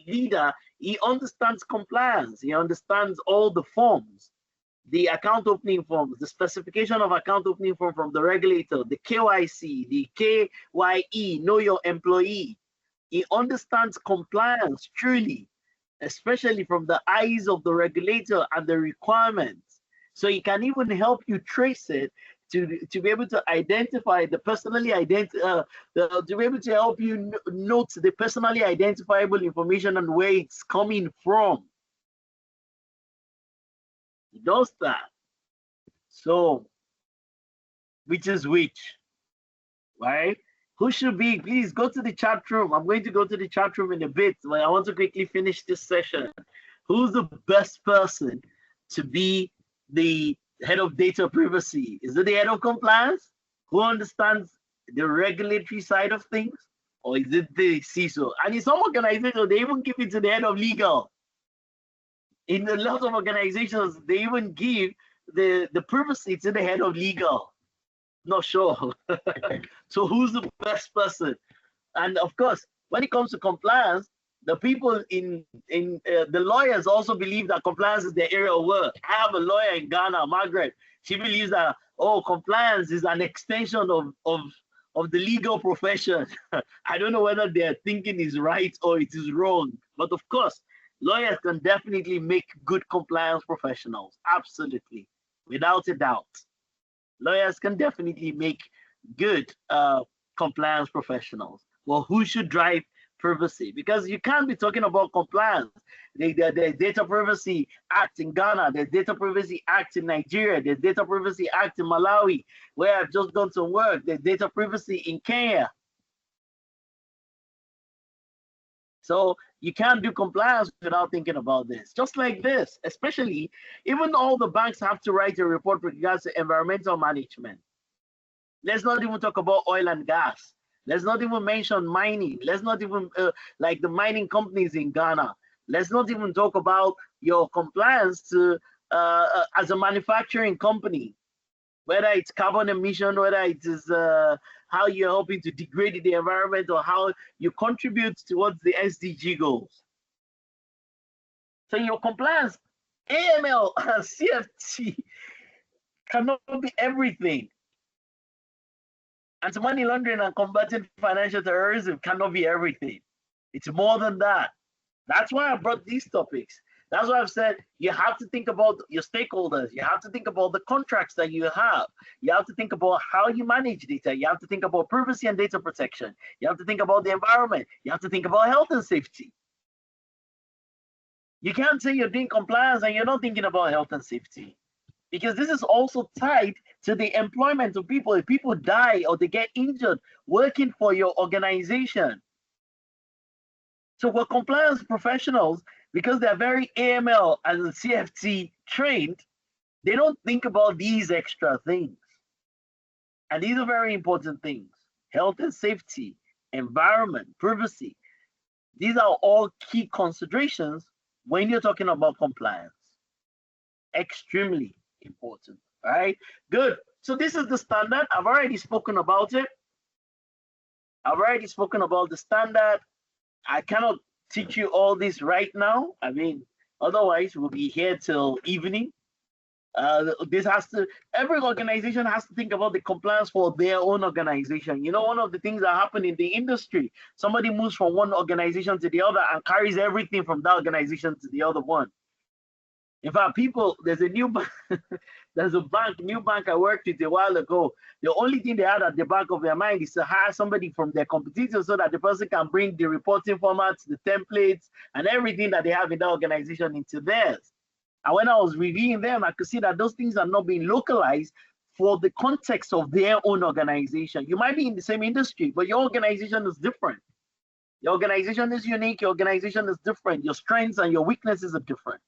leader, he understands compliance. He understands all the forms, the account opening forms, the specification of account opening form from the regulator, the KYC, the KYE, know your employee. He understands compliance truly, especially from the eyes of the regulator and the requirements. So he can even help you trace it to be able to identify the personally to be able to help you note the personally identifiable information and where it's coming from. He does that. So, which is which, right? Who should be? Please go to the chat room. I'm going to go to the chat room in a bit, but I want to quickly finish this session. Who's the best person to be the head of data privacy? Is it the head of compliance who understands the regulatory side of things, or is it the CISO? And in some organizations, they even give it to the head of legal. In a lot of organizations, they even give the privacy to the head of legal. Not sure. So who's the best person? And of course, when it comes to compliance, the people the lawyers also believe that compliance is their area of work. I have a lawyer in Ghana, Margaret. She believes that, oh, compliance is an extension of the legal profession. I don't know whether their thinking is right or it is wrong, but of course, lawyers can definitely make good compliance professionals. Absolutely, without a doubt. Lawyers can definitely make good compliance professionals. Well, who should drive privacy? Because you can't be talking about compliance. There's Data Privacy Act in Ghana, there's Data Privacy Act in Nigeria, there's Data Privacy Act in Malawi, where I've just done some work, there's Data Privacy in Kenya. So you can't do compliance without thinking about this. Just like this, especially, even all the banks have to write a report with regards to environmental management. Let's not even talk about oil and gas. Let's not even mention mining. Let's not even like the mining companies in Ghana. Let's not even talk about your compliance to as a manufacturing company, whether it's carbon emission, whether it is how you're helping to degrade the environment, or how you contribute towards the SDG goals. So your compliance, AML and CFT cannot be everything. Anti-money laundering and combating financial terrorism cannot be everything. It's more than that. That's why I brought these topics. That's why I've said you have to think about your stakeholders. You have to think about the contracts that you have. You have to think about how you manage data. You have to think about privacy and data protection. You have to think about the environment. You have to think about health and safety. You can't say you're doing compliance and you're not thinking about health and safety, because this is also tied to the employment of people. If people die or they get injured working for your organization. So we're compliance professionals, because they're very AML and CFT trained, they don't think about these extra things. And these are very important things. Health and safety, environment, privacy. These are all key considerations when you're talking about compliance. Extremely important. All right, good. So this is the standard. I've already spoken about it. I've already spoken about the standard. I cannot teach you all this right now. I mean, otherwise we'll be here till evening. This has to, every organization has to think about the compliance for their own organization. You know, one of the things that happen in the industry, somebody moves from one organization to the other and carries everything from that organization to the other one. In fact, people, there's a new new bank I worked with a while ago. The only thing they had at the back of their mind is to hire somebody from their competitors so that the person can bring the reporting formats, the templates, and everything that they have in that organization into theirs. And when I was reviewing them, I could see that those things are not being localized for the context of their own organization. You might be in the same industry, but your organization is different. Your organization is unique. Your organization is different. Your strengths and your weaknesses are different.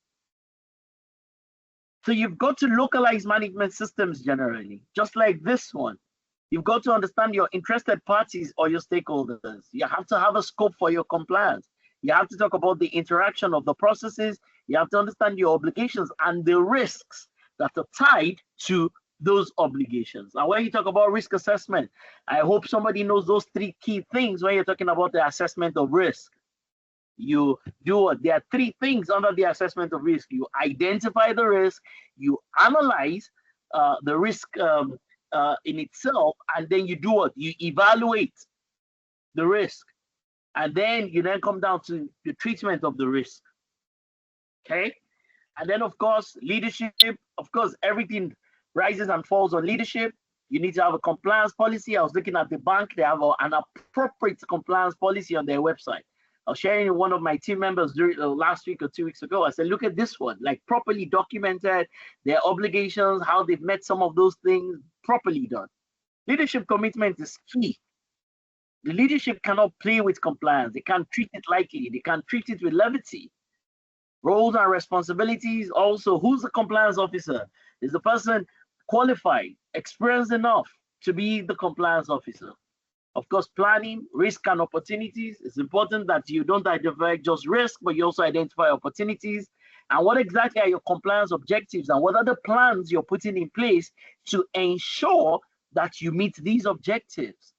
So you've got to localize management systems generally, just like this one. You've got to understand your interested parties or your stakeholders. You have to have a scope for your compliance. You have to talk about the interaction of the processes. You have to understand your obligations and the risks that are tied to those obligations. And when you talk about risk assessment, I hope somebody knows those three key things when you're talking about the assessment of risk. You do, there are three things under the assessment of risk. You identify the risk, you analyze the risk in itself, and then you do what? You evaluate the risk. And then you then come down to the treatment of the risk. Okay? And then, of course, leadership. Of course, everything rises and falls on leadership. You need to have a compliance policy. I was looking at the bank. They have an appropriate compliance policy on their website. I was sharing with one of my team members during last week or 2 weeks ago. I said, look at this one, like properly documented, their obligations, how they've met some of those things, properly done. Leadership commitment is key. The leadership cannot play with compliance. They can't treat it lightly. They can't treat it with levity. Roles and responsibilities. Also, who's the compliance officer? Is the person qualified, experienced enough to be the compliance officer? Of course, planning, risk and opportunities. It's important that you don't identify just risk, but you also identify opportunities. And what exactly are your compliance objectives, and what are the plans you're putting in place to ensure that you meet these objectives?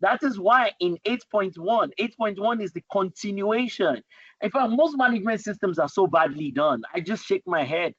That is why in 8.1 is the continuation. In fact, most management systems are so badly done. I just shake my head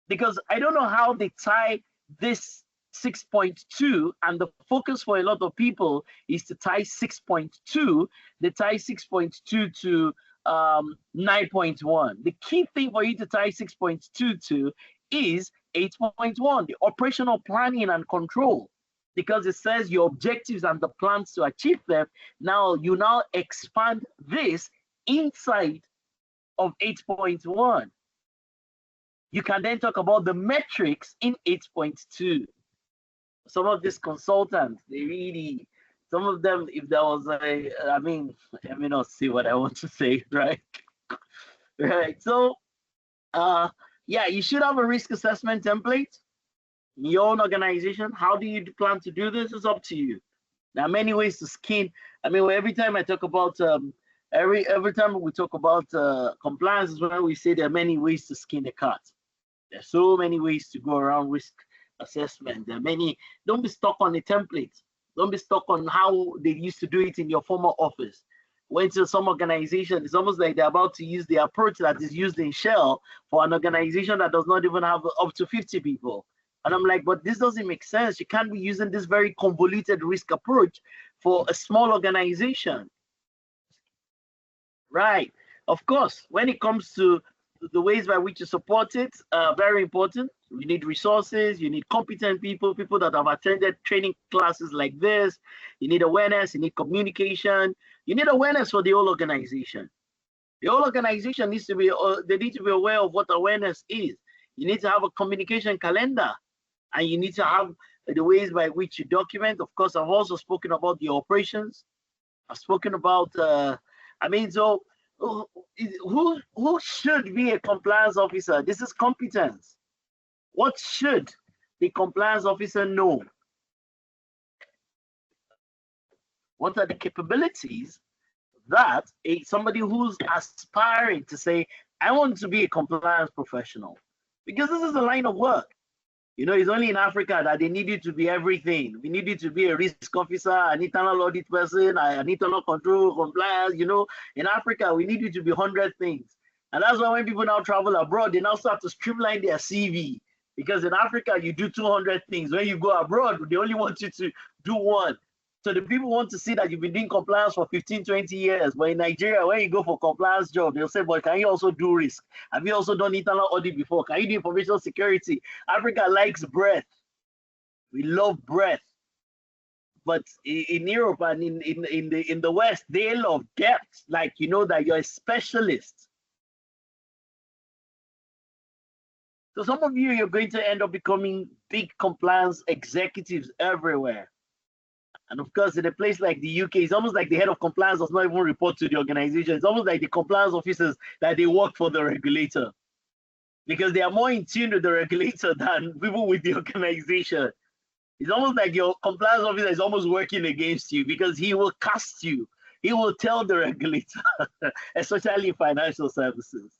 because I don't know how they tie this 6.2, and the focus for a lot of people is to tie 6.2. They tie 6.2 to 9.1. The key thing for you to tie 6.2 to is 8.1, the operational planning and control, because it says your objectives and the plans to achieve them. Now you now expand this inside of 8.1. You can then talk about the metrics in 8.2. Some of these consultants, they really, some of them, if there was a, I mean, let me not see what I want to say, right? Right. So, yeah, you should have a risk assessment template in your own organization. How do you plan to do this? It's up to you. There are many ways to skin. I mean, every time I talk about every time we talk about compliance is when we say there are many ways to skin a cat. There's so many ways to go around risk assessment. There are many. Don't be stuck on a template. Don't be stuck on how they used to do it in your former office. Went to some organization, it's almost like they're about to use the approach that is used in Shell for an organization that does not even have up to 50 people. And I'm like, but this doesn't make sense. You can't be using this very convoluted risk approach for a small organization. Right. Of course, when it comes to the ways by which you support it, very important. You need resources, you need competent people, people that have attended training classes like this. You need awareness, you need communication, you need awareness for the whole organization. The whole organization needs to be, they need to be aware of what awareness is. You need to have a communication calendar, and you need to have the ways by which you document. Of course, I've also spoken about the operations. I've spoken about, so who should be a compliance officer? This is competence. What should the compliance officer know? What are the capabilities that somebody who's aspiring to say, I want to be a compliance professional? Because this is a line of work. You know, it's only in Africa that they need you to be everything. We need you to be a risk officer, an internal audit person, an internal control, compliance. You know, in Africa, we need you to be 100 things. And that's why when people now travel abroad, they now start to streamline their CV. Because in Africa, you do 200 things. When you go abroad, they only want you to do one. So the people want to see that you've been doing compliance for 15, 20 years. But in Nigeria, when you go for compliance job, they'll say, but can you also do risk? Have you also done internal audit before? Can you do information security? Africa likes breadth. We love breadth. But in Europe and in the West, they love depth. Like, you know that you're a specialist. So some of you, you're going to end up becoming big compliance executives everywhere. And of course, in a place like the UK, it's almost like the head of compliance does not even report to the organization. It's almost like the compliance officers that they work for the regulator, because they are more in tune with the regulator than people with the organization. It's almost like your compliance officer is almost working against you, because he will cast you. He will tell the regulator, especially in financial services.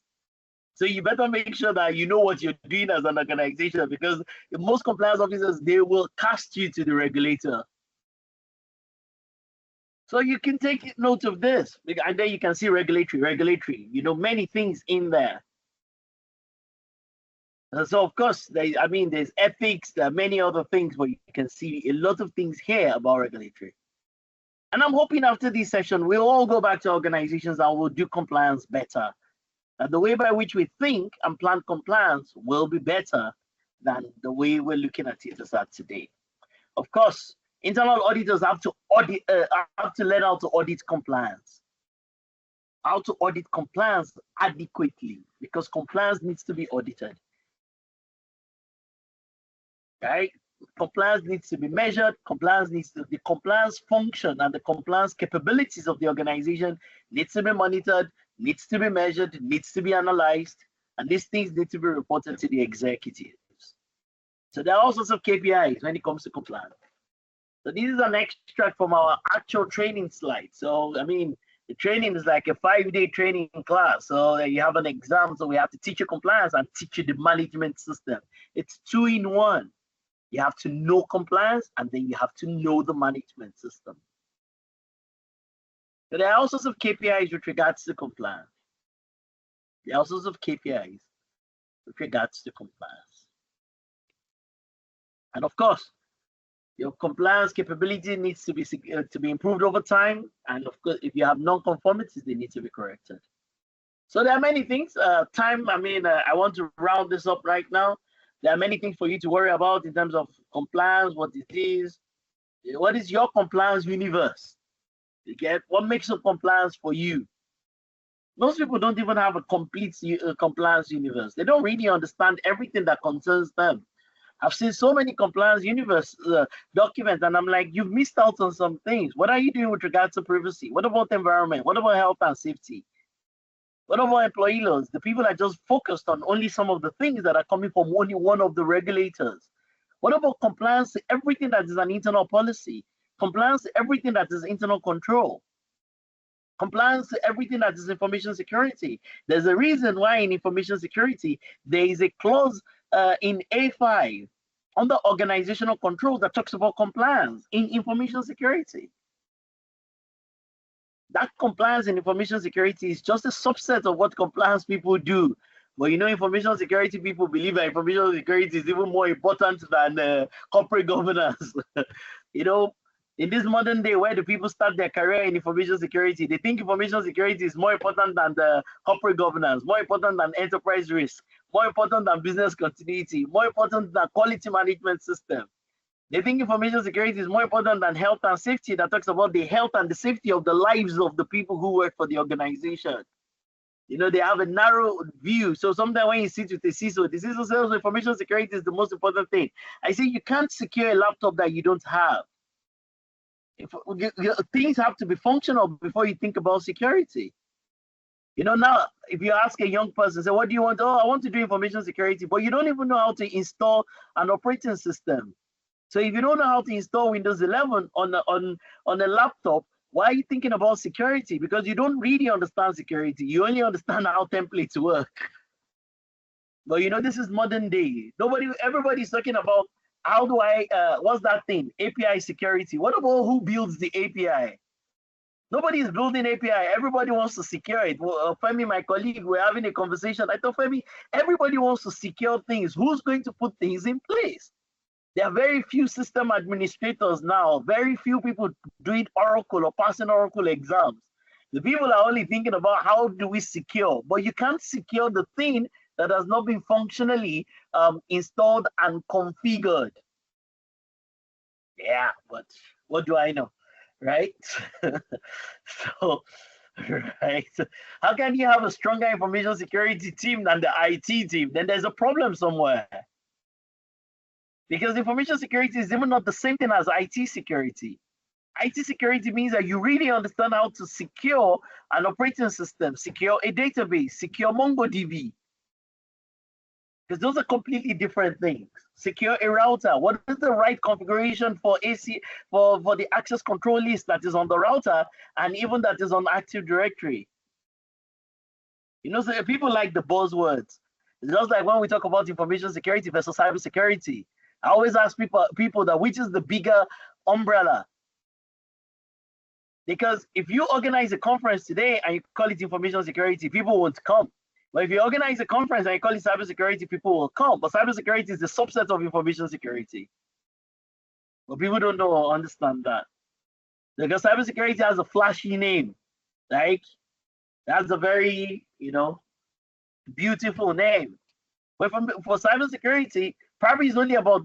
So you better make sure that you know what you're doing as an organization, because most compliance officers, they will cast you to the regulator. So you can take note of this, and then you can see regulatory, you know, many things in there. And so of course, there's ethics, there are many other things, but you can see a lot of things here about regulatory. And I'm hoping after this session, we'll all go back to organizations and we'll do compliance better. And the way by which we think and plan compliance will be better than the way we're looking at it as at today. Of course, internal auditors have to learn how to audit compliance. How to audit compliance adequately, because compliance needs to be audited. Right? Compliance needs to be measured. The compliance function and the compliance capabilities of the organization needs to be monitored, needs to be measured, needs to be analyzed, and these things need to be reported to the executives. So there are all sorts of KPIs when it comes to compliance. So this is an extract from our actual training slide. So, the training is like a 5-day training class. So you have an exam, so we have to teach you compliance and teach you the management system. It's 2 in 1. You have to know compliance, and then you have to know the management system. So there are all sorts of KPIs with regards to compliance. There are all sorts of KPIs with regards to compliance. And of course, your compliance capability needs to be improved over time. And of course, if you have non-conformities, they need to be corrected. So there are many things. I want to round this up right now. There are many things for you to worry about in terms of compliance, what it is. What is your compliance universe? You get what makes up compliance for you? Most people don't even have a complete compliance universe. They don't really understand everything that concerns them. I've seen so many compliance universe documents, and I'm like, you've missed out on some things. What are you doing with regards to privacy? What about environment? What about health and safety? What about employee laws? The people are just focused on only some of the things that are coming from only one of the regulators. What about compliance to everything that is an internal policy? Compliance to everything that is internal control? Compliance to everything that is information security. There's a reason why in information security, there is a clause in A5 under organizational control that talks about compliance in information security. That compliance in information security is just a subset of what compliance people do. But you know, information security people believe that information security is even more important than corporate governance. You know, in this modern day where the people start their career in information security, they think information security is more important than the corporate governance, more important than enterprise risk, more important than business continuity, more important than quality management system. They think information security is more important than health and safety that talks about the health and the safety of the lives of the people who work for the organization. You know, they have a narrow view. So sometimes when you sit with the CISO, the CISO says information security is the most important thing. I say you can't secure a laptop that you don't have. Things have to be functional before you think about security. You know, now if you ask a young person, say, what do you want? Oh, I want to do information security, but you don't even know how to install an operating system. So if you don't know how to install Windows 11 on a laptop, why are you thinking about security? Because you don't really understand security. You only understand how templates work. But you know, this is modern day. Everybody's talking about how do I, what's that thing? API security. What about who builds the API? Nobody is building API. Everybody wants to secure it. Well, Femi, my colleague, we're having a conversation. I thought, Femi, everybody wants to secure things. Who's going to put things in place? There are very few system administrators now, very few people doing Oracle or passing Oracle exams. The people are only thinking about how do we secure, but you can't secure the thing that has not been functionally installed and configured. Yeah, but what do I know, right? So, right. How can you have a stronger information security team than the IT team? Then there's a problem somewhere. Because information security is even not the same thing as IT security. IT security means that you really understand how to secure an operating system, secure a database, secure MongoDB. Because those are completely different things. Secure a router. What is the right configuration for for the access control list that is on the router and even that is on Active Directory? You know, so people like the buzzwords. It's just like when we talk about information security versus cybersecurity. I always ask people that which is the bigger umbrella? Because if you organize a conference today and you call it information security, people won't come. But if you organize a conference and you call it cybersecurity, people will come. But cybersecurity is the subset of information security. But people don't know or understand that. Because cybersecurity has a flashy name. Like, that's a very, you know, beautiful name. But for cybersecurity, probably is only about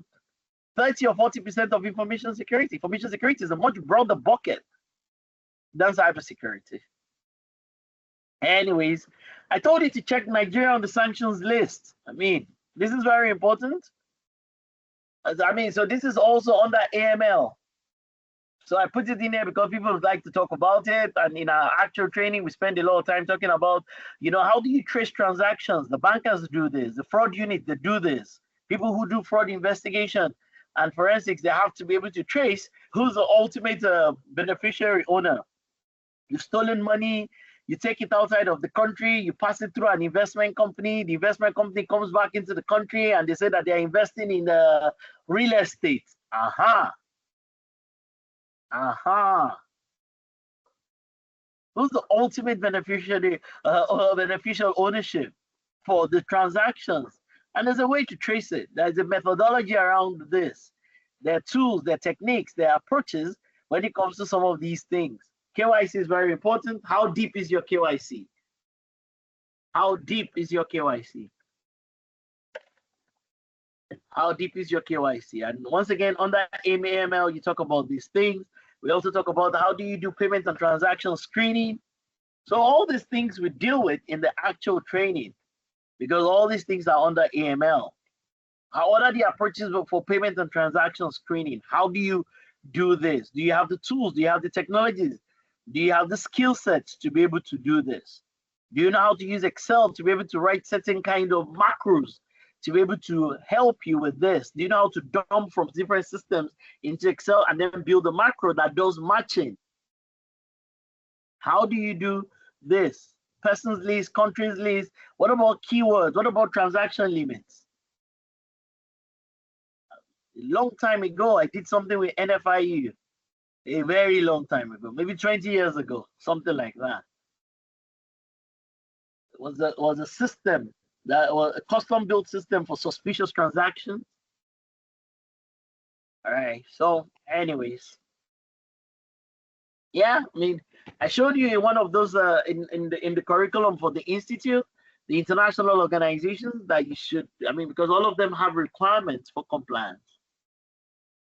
30 or 40% of information security. Information security is a much broader bucket than cybersecurity. Anyways, I told you to check Nigeria on the sanctions list. I mean, this is very important. I mean, so this is also under AML. So I put it in there because people would like to talk about it. And in our actual training, we spend a lot of time talking about, you know, how do you trace transactions? The bankers do this, the fraud unit, they do this. People who do fraud investigation and forensics, they have to be able to trace who's the ultimate beneficiary owner. You've stolen money, You take it outside of the country, you pass it through an investment company. The investment company comes back into the country and they say that they're investing in real estate. Aha. Aha. Who's the ultimate beneficiary or beneficial ownership for the transactions? And there's a way to trace it. There's a methodology around this. There are tools, there are techniques, there are approaches when it comes to some of these things. KYC is very important. How deep is your KYC? How deep is your KYC? How deep is your KYC? And once again, under AML, you talk about these things. We also talk about how do you do payment and transaction screening. So all these things we deal with in the actual training, because all these things are under AML. What are the approaches for payment and transaction screening? How do you do this? Do you have the tools? Do you have the technologies? Do you have the skill sets to be able to do this? Do you know how to use Excel to be able to write certain kind of macros to be able to help you with this? Do you know how to dump from different systems into Excel and then build a macro that does matching? How do you do this? Persons list, countries list. What about keywords? What about transaction limits? A long time ago, I did something with NFIU. A very long time ago, maybe 20 years ago, something like that. It was a system that was a custom built system for suspicious transactions. All right. So, anyways, yeah. I mean, I showed you in one of those in the curriculum for the institute, the international organizations that you should. I mean, because all of them have requirements for compliance.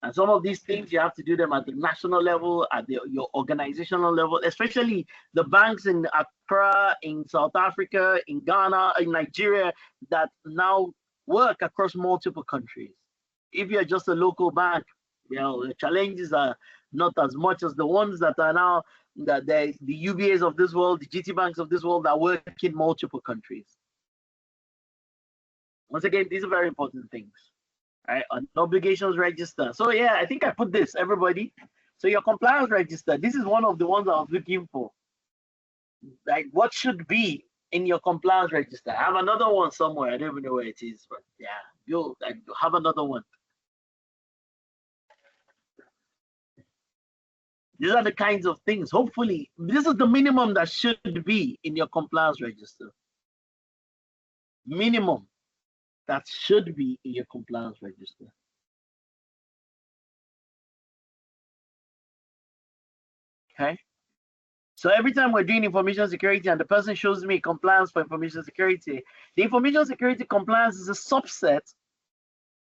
And some of these things you have to do them at the national level, at your organizational level, especially the banks in Accra, in South Africa, in Ghana, in Nigeria that now work across multiple countries. If you're just a local bank, you know, the challenges are not as much as the ones that are now the UBAs of this world, the GT banks of this world that work in multiple countries. Once again, these are very important things. Right, an obligations register. So yeah, I think I put this, everybody. So your compliance register, this is one of the ones I was looking for. Like what should be in your compliance register? I have another one somewhere. I don't even know where it is, but yeah, you'll have another one. These are the kinds of things. Hopefully, this is the minimum that should be in your compliance register. Minimum that should be in your compliance register. Okay. So every time we're doing information security and the person shows me compliance for information security, the information security compliance is a subset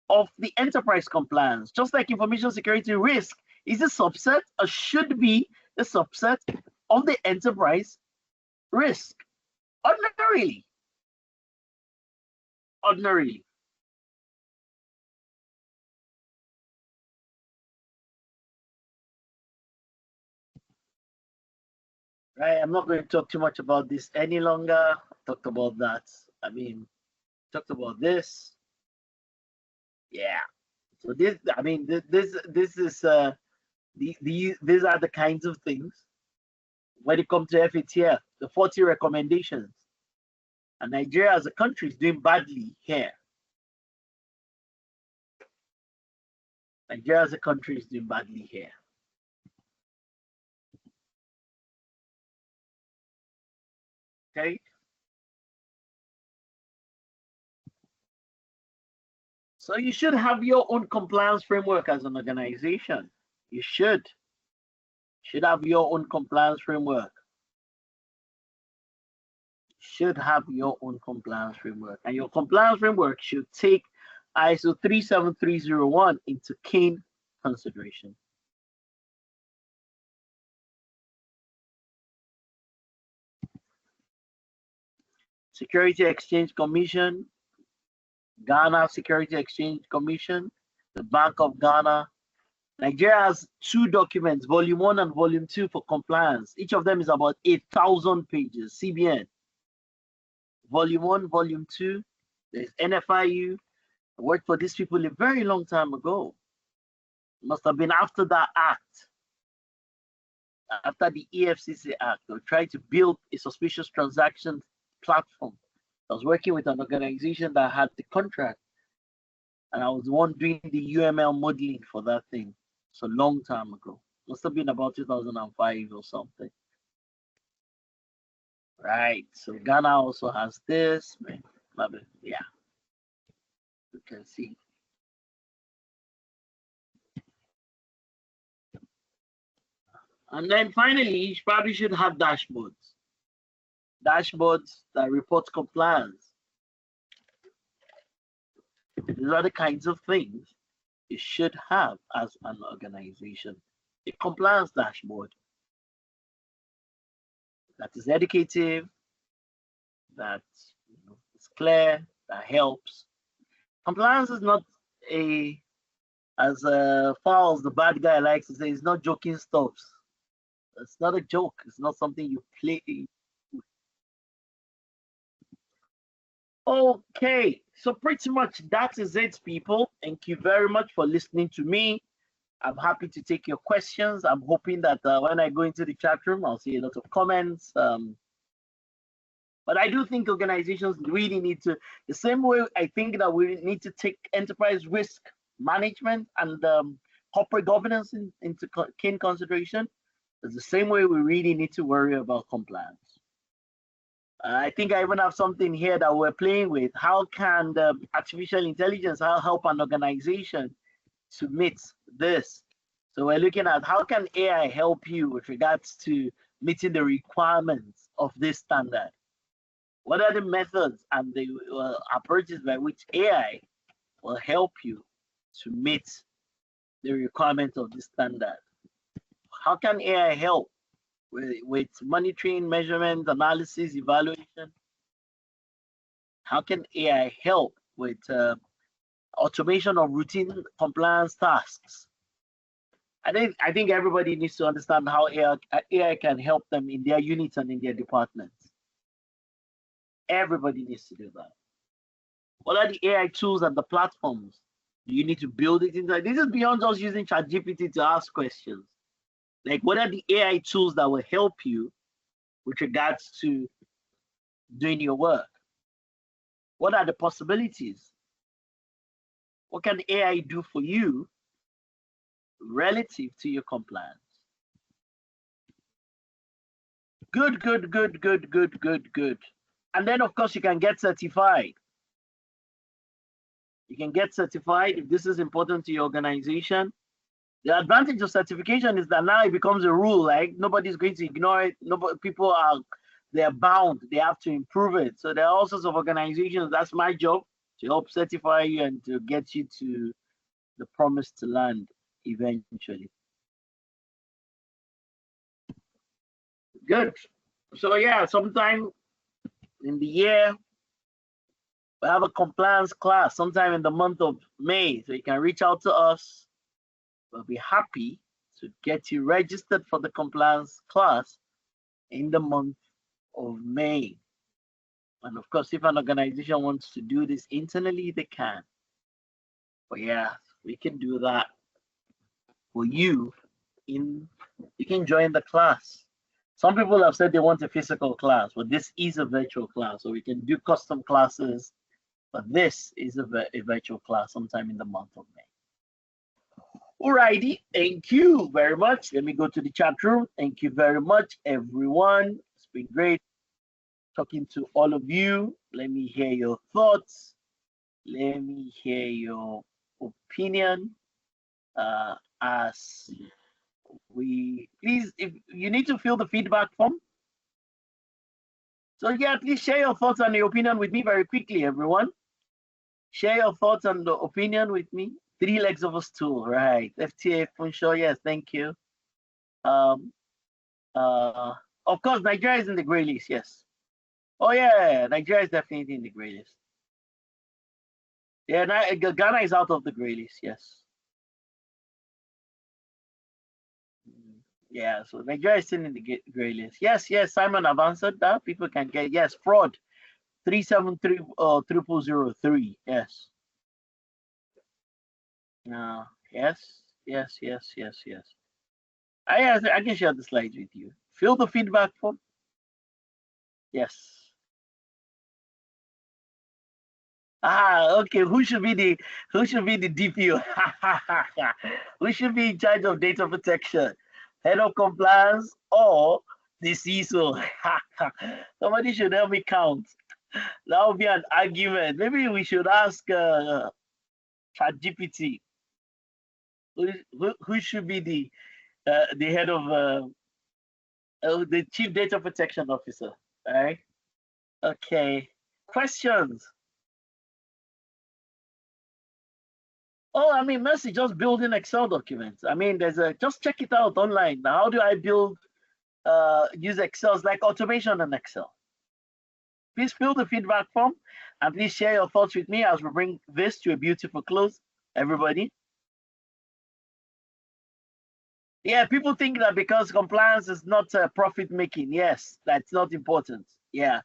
of the enterprise compliance. Just like information security risk is a subset or should be a subset of the enterprise risk. Ordinarily. Ordinarily. Right, I'm not going to talk too much about this any longer. I talked about that. I mean, talked about this. Yeah. So this, I mean, this is these are the kinds of things when it comes to FATF, the 40 recommendations. And Nigeria as a country is doing badly here. Nigeria as a country is doing badly here. Okay. So you should have your own compliance framework as an organization. You should have your own compliance framework. Should have your own compliance framework, and your compliance framework should take ISO 37301 into keen consideration. Security Exchange Commission, Ghana Security Exchange Commission, the Bank of Ghana. Nigeria has 2 documents, Volume 1 and Volume 2 for compliance. Each of them is about 8,000 pages, CBN. Volume 1, Volume 2, there's NFIU. I worked for these people a very long time ago. It must have been after that act. after the EFCC Act, they tried to build a suspicious transaction platform. I was working with an organization that had the contract, and I was the one doing the UML modeling for that thing. It's a long time ago. Must have been about 2005 or something. Right. So Ghana also has this. Yeah, you can see. And then finally, you probably should have dashboards. Dashboards that report compliance. These are the kinds of things you should have as an organization. A compliance dashboard that is educative, that is clear, that helps. Compliance is not a, as far as the bad guy likes to say, it's not joking stuff. It's not a joke. It's not something you play. Okay, so pretty much that is it, people. Thank you very much for listening to me. I'm happy to take your questions. I'm hoping that when I go into the chat room, I'll see a lot of comments. But I do think organizations really need to, the same way I think that we need to take enterprise risk management and corporate governance into keen consideration, it's the same way we really need to worry about compliance. I think I even have something here that we're playing with. How can the artificial intelligence help an organization to meet this? So we're looking at how can AI help you with regards to meeting the requirements of this standard? What are the methods and the approaches by which AI will help you to meet the requirements of this standard? How can AI help with monitoring, measurement, analysis, evaluation? How can AI help with automation of routine compliance tasks? I think everybody needs to understand how AI can help them in their units and in their departments. Everybody needs to do that. What are the AI tools and the platforms? Do you need to build it into? This is beyond just using ChatGPT to ask questions. Like, what are the AI tools that will help you with regards to doing your work? What are the possibilities? What can AI do for you relative to your compliance? Good, good, good, good, good, good, good. And then, of course, you can get certified. You can get certified if this is important to your organization. The advantage of certification is that now it becomes a rule. Like, nobody's going to ignore it. Nobody, people are, they're bound. They have to improve it. So there are all sorts of organizations. That's my job, to help certify you and to get you to the promised land eventually. Good. So yeah, sometime in the year, we have a compliance class sometime in the month of May. So you can reach out to us. We'll be happy to get you registered for the compliance class in the month of May. And of course, if an organization wants to do this internally, they can. But yeah, we can do that for you. You can join the class. Some people have said they want a physical class, but this is a virtual class. So we can do custom classes, but this is a virtual class sometime in the month of May. Alrighty, thank you very much. Let me go to the chat room. Thank you very much, everyone. It's been great talking to all of you. Let me hear your thoughts. Let me hear your opinion. As we please, if you need to fill the feedback form. So yeah, please share your thoughts and your opinion with me very quickly, everyone. Share your thoughts and the opinion with me. 3 legs of a stool, right? FTA Funsho, yes, thank you. Of course, Nigeria is in the gray list, yes. Oh yeah, Nigeria is definitely in the gray list. Yeah, Ghana is out of the gray list, yes. Yeah, so Nigeria is still in the gray list. Yes, yes, Simon, I've answered that. People can get, yes, fraud. 373 yes. Yes, yes, yes, yes, yes. I can share the slides with you. Fill the feedback form. Yes. Okay. Who should be the DPO? Who should be in charge of data protection? Head of compliance or the CISO? Somebody should help me count. That would be an argument. Maybe we should ask ChatGPT. Who should be the head of the chief data protection officer? All right. Okay. Questions. Oh, I mean, Mercy just building Excel documents. I mean, just check it out online. Now, how do I build use Excel? It's like automation in Excel. Please fill the feedback form and please share your thoughts with me as we bring this to a beautiful close. Everybody. Yeah, people think that because compliance is not profit making. Yes, that's not important. Yeah.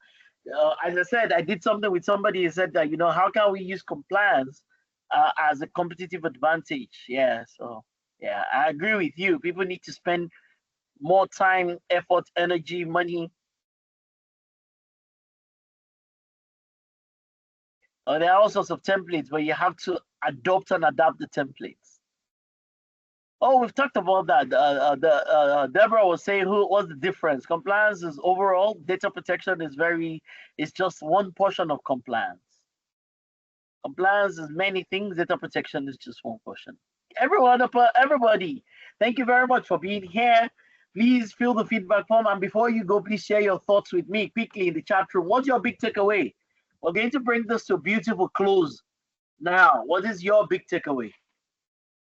As I said, I did something with somebody who said that, how can we use compliance as a competitive advantage? Yeah, so yeah, I agree with you. People need to spend more time, effort, energy, money. There are all sorts of templates, but you have to adopt and adapt the templates. Oh, we've talked about that. Deborah was saying, what's the difference? Compliance is overall, data protection is just one portion of compliance. Compliance is many things, data protection is just one portion. Everybody, thank you very much for being here. Please fill the feedback form. And before you go, please share your thoughts with me quickly in the chat room. What's your big takeaway? We're going to bring this to a beautiful close. Now, what is your big takeaway?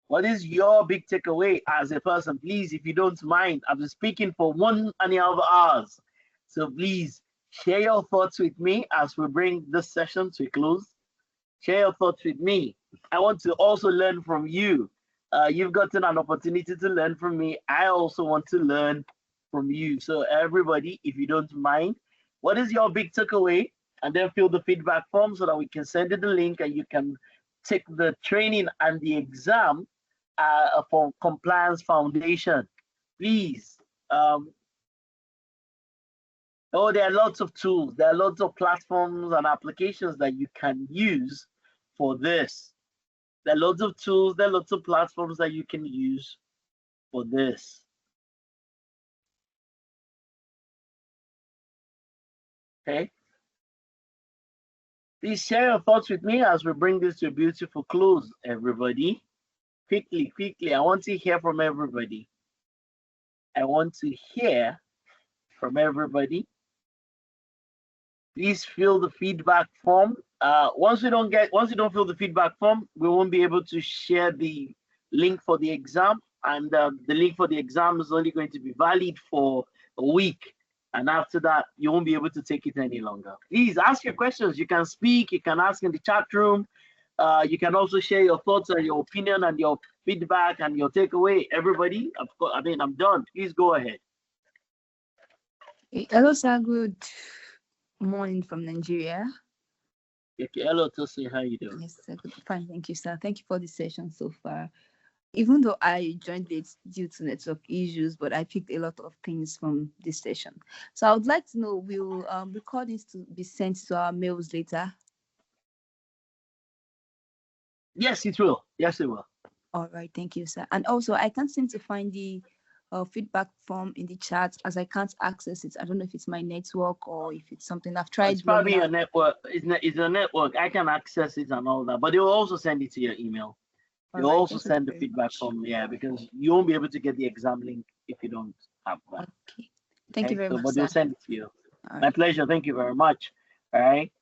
What is your big takeaway as a person? Please, if you don't mind, I've been speaking for 1.5 hours. So please share your thoughts with me as we bring this session to a close. Share your thoughts with me. I want to also learn from you. You've gotten an opportunity to learn from me. I also want to learn from you. So everybody, if you don't mind, what is your big takeaway? And then fill the feedback form so that we can send you the link and you can take the training and the exam for Compliance Foundation. Please. There are lots of tools. There are lots of platforms and applications that you can use for this. There are lots of tools. There are lots of platforms that you can use for this. Okay. Please share your thoughts with me as we bring this to a beautiful close, everybody. Quickly, I want to hear from everybody. I want to hear from everybody. Please fill the feedback form. Once you don't fill the feedback form, we won't be able to share the link for the exam, and the link for the exam is only going to be valid for a week, and after that you won't be able to take it any longer. Please ask your questions. You can speak, you can ask in the chat room, you can also share your thoughts and your opinion and your feedback and your takeaway. Everybody, I'm done. Please go ahead. Hello sir, good morning from Nigeria. Okay, hello Tosin, how you doing? Yes sir, good, fine, thank you sir. Thank you for the session so far. Even though I joined late due to network issues, but I picked a lot of things from this session. So I would like to know, will recordings to be sent to our mails later? Yes, it will. Yes, it will. All right, thank you, sir. And also, I can't seem to find the feedback form in the chat as I can't access it. I don't know if it's my network or if it's something I've tried. It's probably your network. It's a network. I can access it and all that, but they will also send it to your email. They'll also send the feedback form, because you won't be able to get the exam link if you don't have that. Okay. Thank you very much. But they'll send it to you. My pleasure. Thank you very much. All right.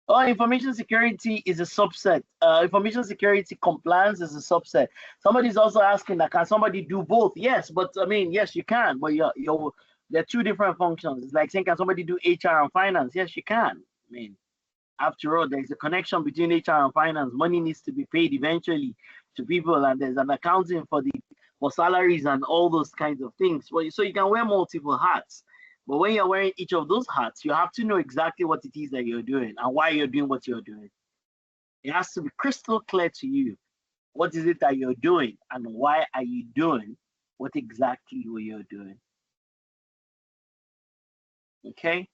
Oh, information security is a subset. Information security compliance is a subset. Somebody's also asking that, can somebody do both? Yes, but yes, you can. But they're two different functions. It's like saying, can somebody do HR and finance? Yes, you can. After all, there's a connection between HR and finance. Money needs to be paid eventually to people, and there's an accounting for salaries and all those kinds of things. So you can wear multiple hats. But when you're wearing each of those hats, you have to know exactly what it is that you're doing and why you're doing what you're doing. It has to be crystal clear to you. What is it that you're doing and why are you doing what exactly you're doing. Okay.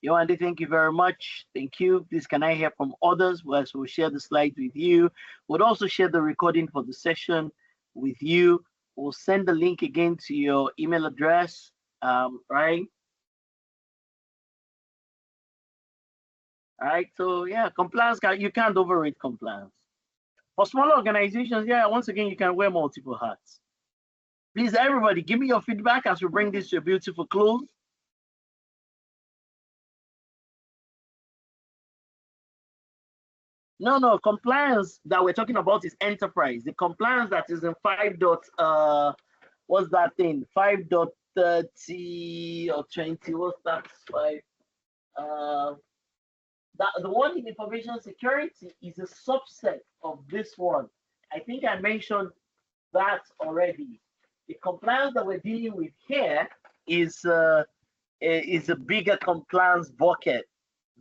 Yawande, thank you very much. Thank you. Please, can I hear from others? We'll share the slides with you. We'll also share the recording for the session with you. We'll send the link again to your email address, right? All right. So yeah, compliance, you can't overrate compliance. For smaller organizations, yeah, once again, you can wear multiple hats. Please, everybody, give me your feedback as we bring this to a beautiful close. No, compliance that we're talking about is enterprise. The compliance that is in 5 dot, what's that thing? 5.30 or 20, what's that? 5. Uh, that the one in information security is a subset of this one. I think I mentioned that already. The compliance that we're dealing with here is a bigger compliance bucket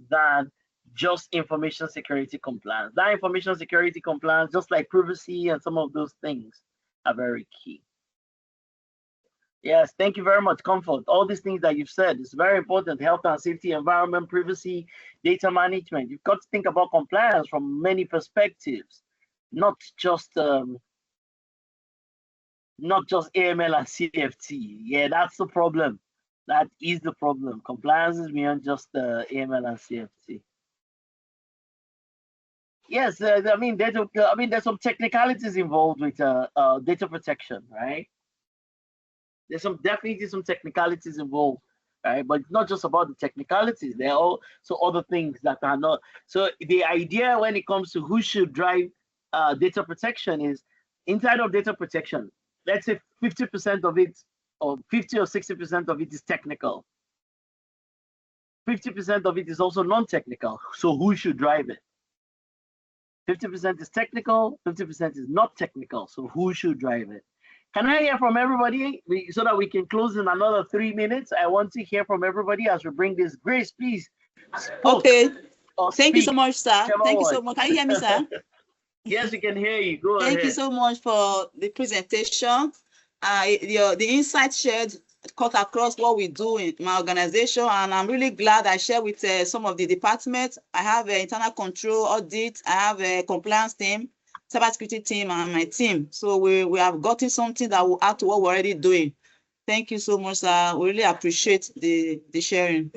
than just information security compliance. That information security compliance, just like privacy and some of those things, are very key. Yes, thank you very much, Comfort. All these things that you've said is very important. Health and safety, environment, privacy, data management. You've got to think about compliance from many perspectives, not just AML and CFT. Yeah, that's the problem. That is the problem. Compliance is beyond just AML and CFT. Yes, there's some technicalities involved with data protection, right? There's definitely some technicalities involved, right? But it's not just about the technicalities. There are also other things that are not. So the idea when it comes to who should drive data protection is inside of data protection. Let's say 50% of it, or 50 or 60% of it is technical. 50% of it is also non-technical. So who should drive it? 50% is technical, 50% is not technical. So who should drive it? Can I hear from everybody so that we can close in another 3 minutes? I want to hear from everybody as we bring this. Grace, please. Okay. Thank you so much, sir. Thank you so much. Can you hear me, sir? Yes, we can hear you. Go ahead. Thank you so much for the presentation. The insight shared cut across what we do in my organization, and I'm really glad I share with some of the departments. I have an internal control audit. I have a compliance team, cybersecurity team, and my team. So we have gotten something that will add to what we're already doing. Thank you so much, sir. We really appreciate the sharing.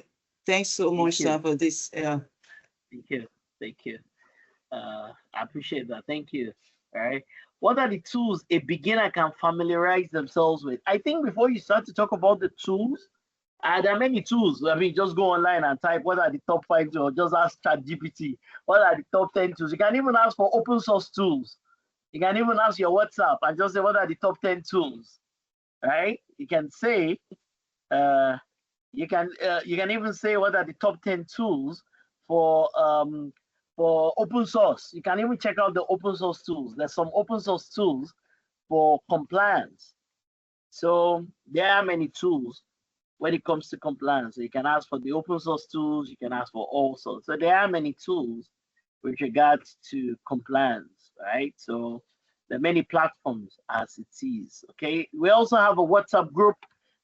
Thanks so much, sir, for this. Thank you. Thank you. I appreciate that. Thank you. All right. What are the tools a beginner can familiarize themselves with? I think before you start to talk about the tools, there are many tools. I mean, just go online and type what are the top 5 tools, or just ask ChatGPT what are the top 10 tools. You can even ask for open source tools. You can even ask your WhatsApp and just say what are the top 10 tools. Right? You can say, you can even say what are the top 10 tools for open source. You can even check out the open source tools. There's some open source tools for compliance. So there are many tools when it comes to compliance. So you can ask for the open source tools, you can ask for all sorts. So there are many tools with regards to compliance, right? So there are many platforms as it is. Okay. We also have a WhatsApp group.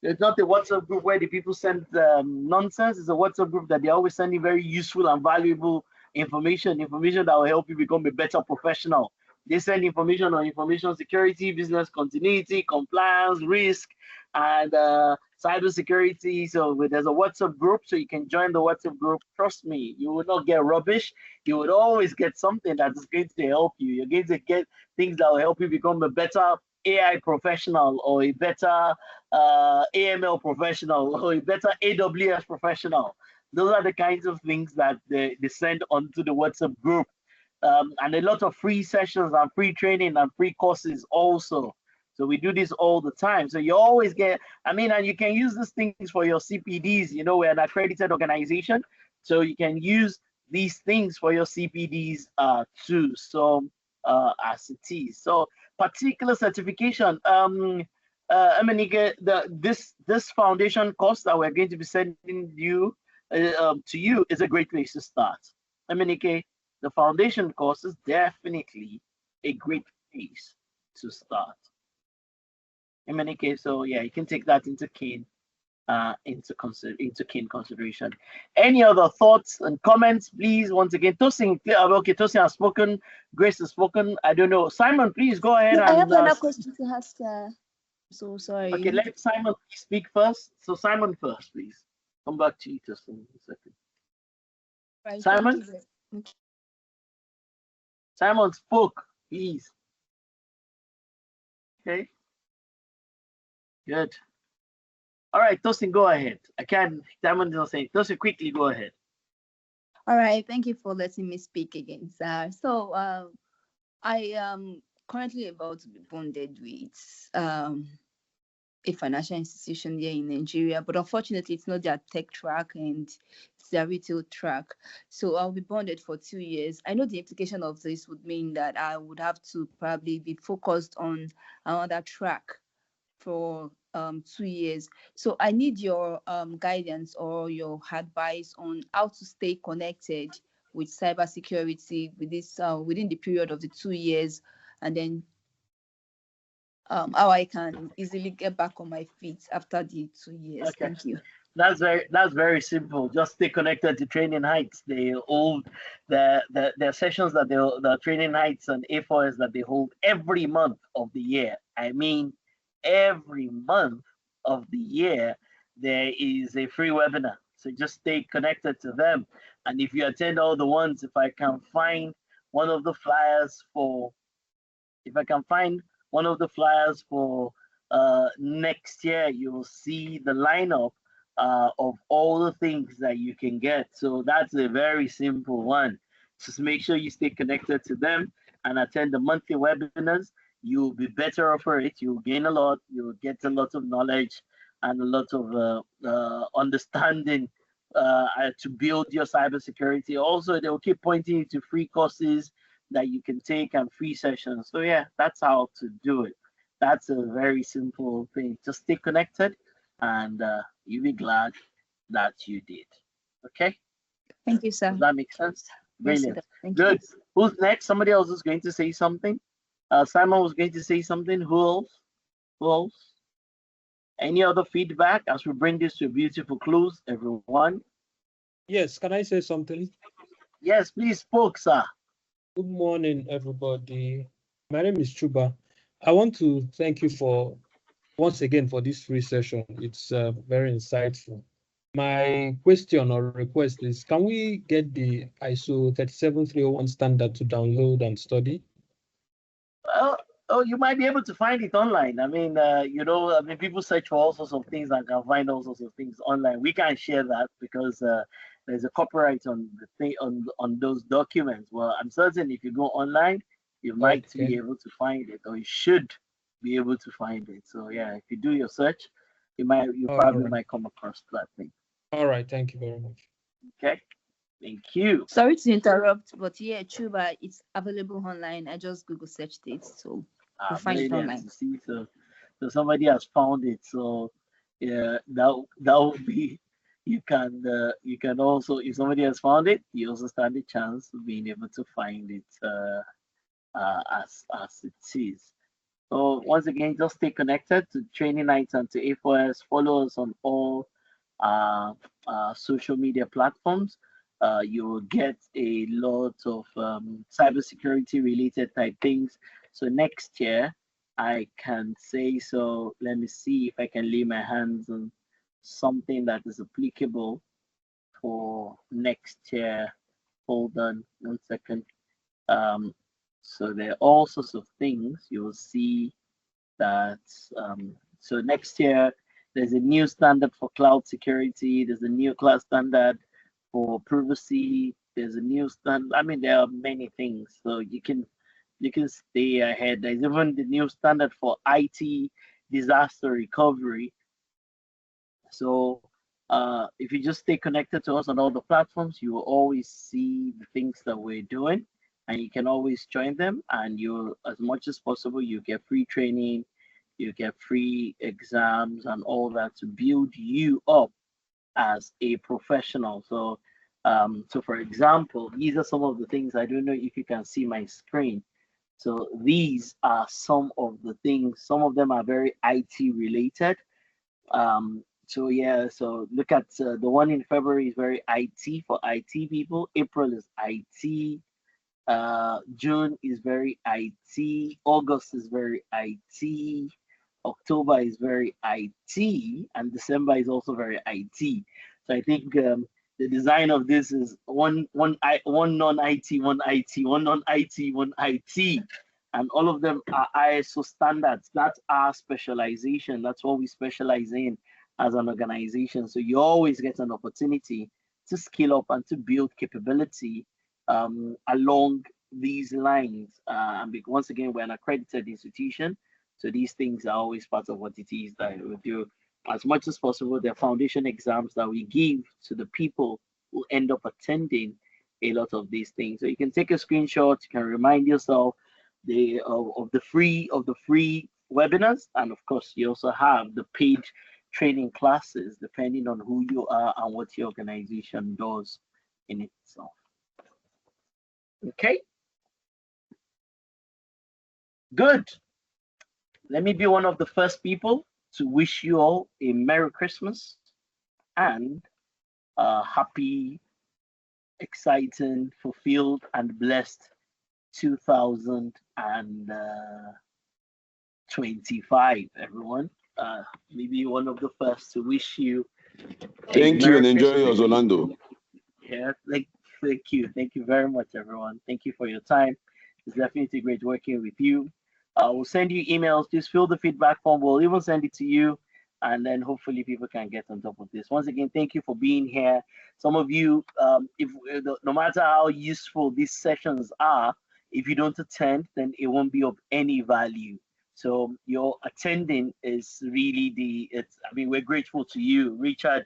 It's not a WhatsApp group where the people send nonsense. It's a WhatsApp group that they're always sending very useful and valuable information that will help you become a better professional. They send information on information security, business continuity, compliance, risk, and cyber security. So there's a WhatsApp group, so you can join the WhatsApp group. Trust me, you will not get rubbish. You would always get something that is going to help you. You're going to get things that will help you become a better AI professional, or a better AML professional, or a better AWS professional. Those are the kinds of things that they send onto the WhatsApp group. And a lot of free sessions and free training and free courses also. So we do this all the time. So you always get, and you can use these things for your CPDs. You know, we're an accredited organization. So you can use these things for your CPDs too. So as it is. So particular certification, this foundation course that we're going to be sending you to you is a great place to start. The foundation course is definitely a great place to start. in many cases. So yeah, you can take that into keen consideration. Any other thoughts and comments, please? Once again, Tosin, okay, Tosin has spoken, Grace has spoken. I don't know. Simon, please go ahead No, I have and another question to ask. So okay, sorry. let Simon speak first. So Simon first, please. Come back to you, Tosin, in a second. Right, thank Simon, you. Okay. Simon spoke, please. Okay, good. All right, Tosin, go ahead. I can't. Simon is not saying. Tosin, quickly go ahead. All right, thank you for letting me speak again, sir. So I am currently about to be bonded with a financial institution here in Nigeria, but unfortunately, it's not their tech track and it's their retail track. So I'll be bonded for 2 years. I know the implication of this would mean that I would have to probably be focused on another track for 2 years. So I need your guidance or your advice on how to stay connected with cybersecurity with this within the period of the 2 years, and then how I can easily get back on my feet after the 2 years. Okay. Thank you. That's very simple. Just stay connected to Training Heights. They hold the sessions that the Training Heights and A4S that they hold every month of the year. I mean, every month of the year there is a free webinar. So just stay connected to them. And if you attend all the ones, if I can find one of the flyers for if I can find one of the flyers for next year, you'll see the lineup of all the things that you can get. So that's a very simple one. Just make sure you stay connected to them and attend the monthly webinars. You'll be better off for it. You'll gain a lot. You'll get a lot of knowledge and a lot of understanding to build your cybersecurity. Also, they'll keep pointing you to free courses that you can take and free sessions. So yeah, that's how to do it. That's a very simple thing. Just stay connected, and you'll be glad that you did. Okay, Thank you, does sir. that make sense? Yes, it Brilliant. does. Thank you. Good. Who's next? Somebody else is going to say something. Simon was going to say something. Who else? Who else? Any other feedback as we bring this to a beautiful close, everyone? Yes, can I say something? Yes, please, spoke, sir. Good morning, everybody. My name is Chuba. I want to thank you for once again for this free session. It's very insightful. My question or request is, can we get the ISO 37301 standard to download and study? Well, oh, you might be able to find it online. I mean, people search for all sorts of things and can find all sorts of things online. We can't share that because there's a copyright on the thing on those documents. Well, I'm certain if you go online, you might be Okay. able to find it, or you should be able to find it. So yeah, if you do your search, you All probably right. might come across that thing. All right. Thank you very much. Okay, thank you. Sorry to interrupt, but yeah, Chuba, it's available online. I just Google searched it, so you'll find it Brilliant online. to see. So somebody has found it. So yeah, that would be you can also if somebody has found it, you also stand a chance of being able to find it as it is. So once again, just stay connected to Training Nights and to A4S. Follow us on all uh, social media platforms. You will get a lot of cybersecurity related type things. So next year, I can say so. Let me see if I can lay my hands on something that is applicable for next year. Hold on 1 second. Um, so there are all sorts of things you will see that so next year there's a new standard for cloud security, there's a new cloud standard for privacy, there's a new standard. I mean, there are many things, so you can stay ahead. There's even the new standard for IT disaster recovery. So if you just stay connected to us on all the platforms, you will always see the things that we're doing, and you can always join them. And you, as much as possible, you get free training, you get free exams, and all that to build you up as a professional. So for example, these are some of the things. I don't know if you can see my screen. So these are some of the things. Some of them are very IT related. So yeah, so look at the one in February is very IT for IT people. April is IT. June is very IT. August is very IT. October is very IT, and December is also very IT. So I think the design of this is one non-IT, one IT, one non-IT, one IT, and all of them are ISO standards. That's our specialization. That's what we specialize in as an organization. So you always get an opportunity to skill up and to build capability along these lines. And once again, we're an accredited institution, so these things are always part of what it is that we do. As much as possible, the foundation exams that we give to the people who end up attending a lot of these things. So you can take a screenshot, you can remind yourself of the free webinars, and of course you also have the paid training classes depending on who you are and what your organization does in itself. Okay, good. Let me be one of the first people to wish you all a Merry Christmas and a happy, exciting, fulfilled, and blessed 2025, everyone. Maybe one of the first to wish you Thank you and enjoy yours, Christmas. Orlando. Yeah, thank you. Thank you very much, everyone. Thank you for your time. It's definitely great working with you. We'll send you emails. Just fill the feedback form. We'll even send it to you. And then hopefully people can get on top of this. Once again, thank you for being here. Some of you, if no matter how useful these sessions are, if you don't attend, then it won't be of any value. So your attending is really I mean, we're grateful to you. Richard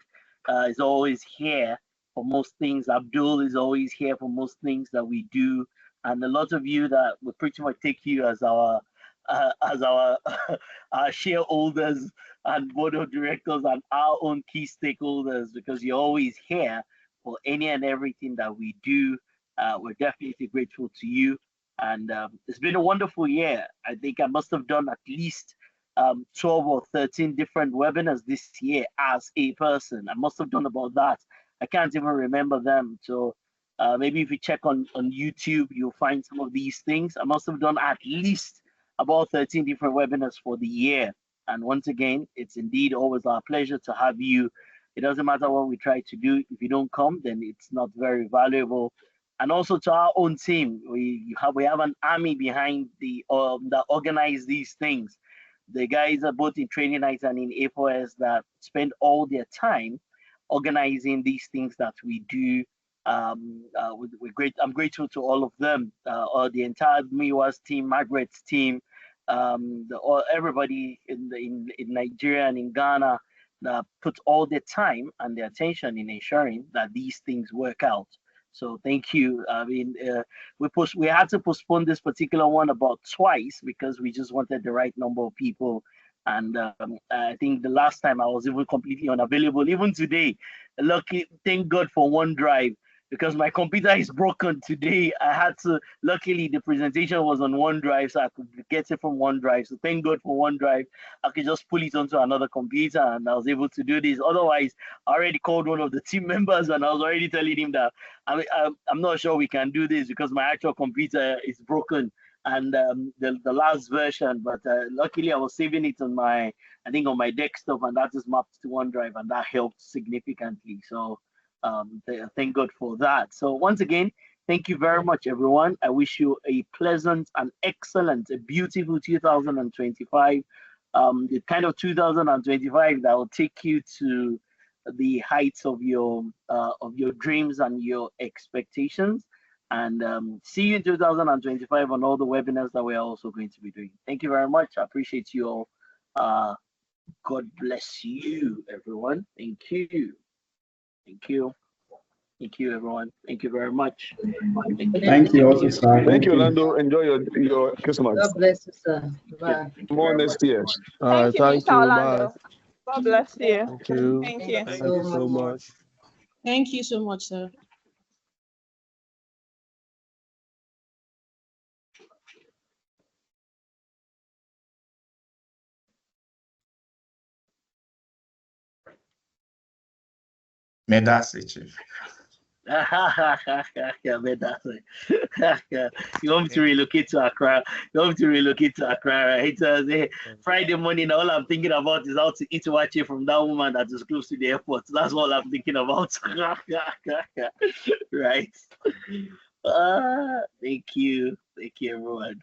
is always here for most things. Abdul is always here for most things that we do. And a lot of you that we pretty much take you as our our shareholders and board of directors and our own key stakeholders, because you're always here for any and everything that we do. We're definitely grateful to you. And it's been a wonderful year. I think I must have done at least 12 or 13 different webinars this year as a person. I must have done about that. I can't even remember them. So maybe if you check on YouTube, you'll find some of these things. I must have done at least about 13 different webinars for the year. And once again, it's indeed always our pleasure to have you. It doesn't matter what we try to do. If you don't come, then it's not very valuable. And also to our own team, we have an army behind that organize these things. The guys are both in training nights and in A4S that spend all their time organizing these things that we do. We're great. I'm grateful to all of them, or the entire Miwa's team, Margaret's team, everybody in Nigeria and in Ghana that put all their time and their attention in ensuring that these things work out. So thank you. I mean, we had to postpone this particular one about twice because we just wanted the right number of people. And I think the last time I was even completely unavailable. Even today, lucky, thank God for OneDrive, because my computer is broken today. I had to, luckily the presentation was on OneDrive, so I could get it from OneDrive. So thank God for OneDrive. I could just pull it onto another computer and I was able to do this. Otherwise, I already called one of the team members and I was already telling him that I'm not sure we can do this because my actual computer is broken and the last version, but luckily I was saving it on I think on my desktop, and that is mapped to OneDrive, and that helped significantly. So thank God for that. So once again, thank you very much, everyone. I wish you a pleasant and excellent, a beautiful 2025. The kind of 2025 that will take you to the heights of your dreams and your expectations. And see you in 2025 on all the webinars that we are also going to be doing. Thank you very much. I appreciate you all. God bless you, everyone. Thank you. Thank you. Thank you, everyone. Thank you very much. Thank you also, sir. Thank you, Orlando. Enjoy your Christmas. God bless you, sir. Bye. More next year. Thank you, Thank Mr. you. Orlando. Bye. God bless you. Thank you. Thank you. Thank you so much. Thank you so much, sir. Medasi, Chief. Yeah, man, that's it. Yeah. You want me to relocate to Accra? You want me to relocate to Accra, right? So, Friday morning, all I'm thinking about is how to eat wache from that woman that is close to the airport. That's all I'm thinking about. Right. Thank you. Thank you, everyone.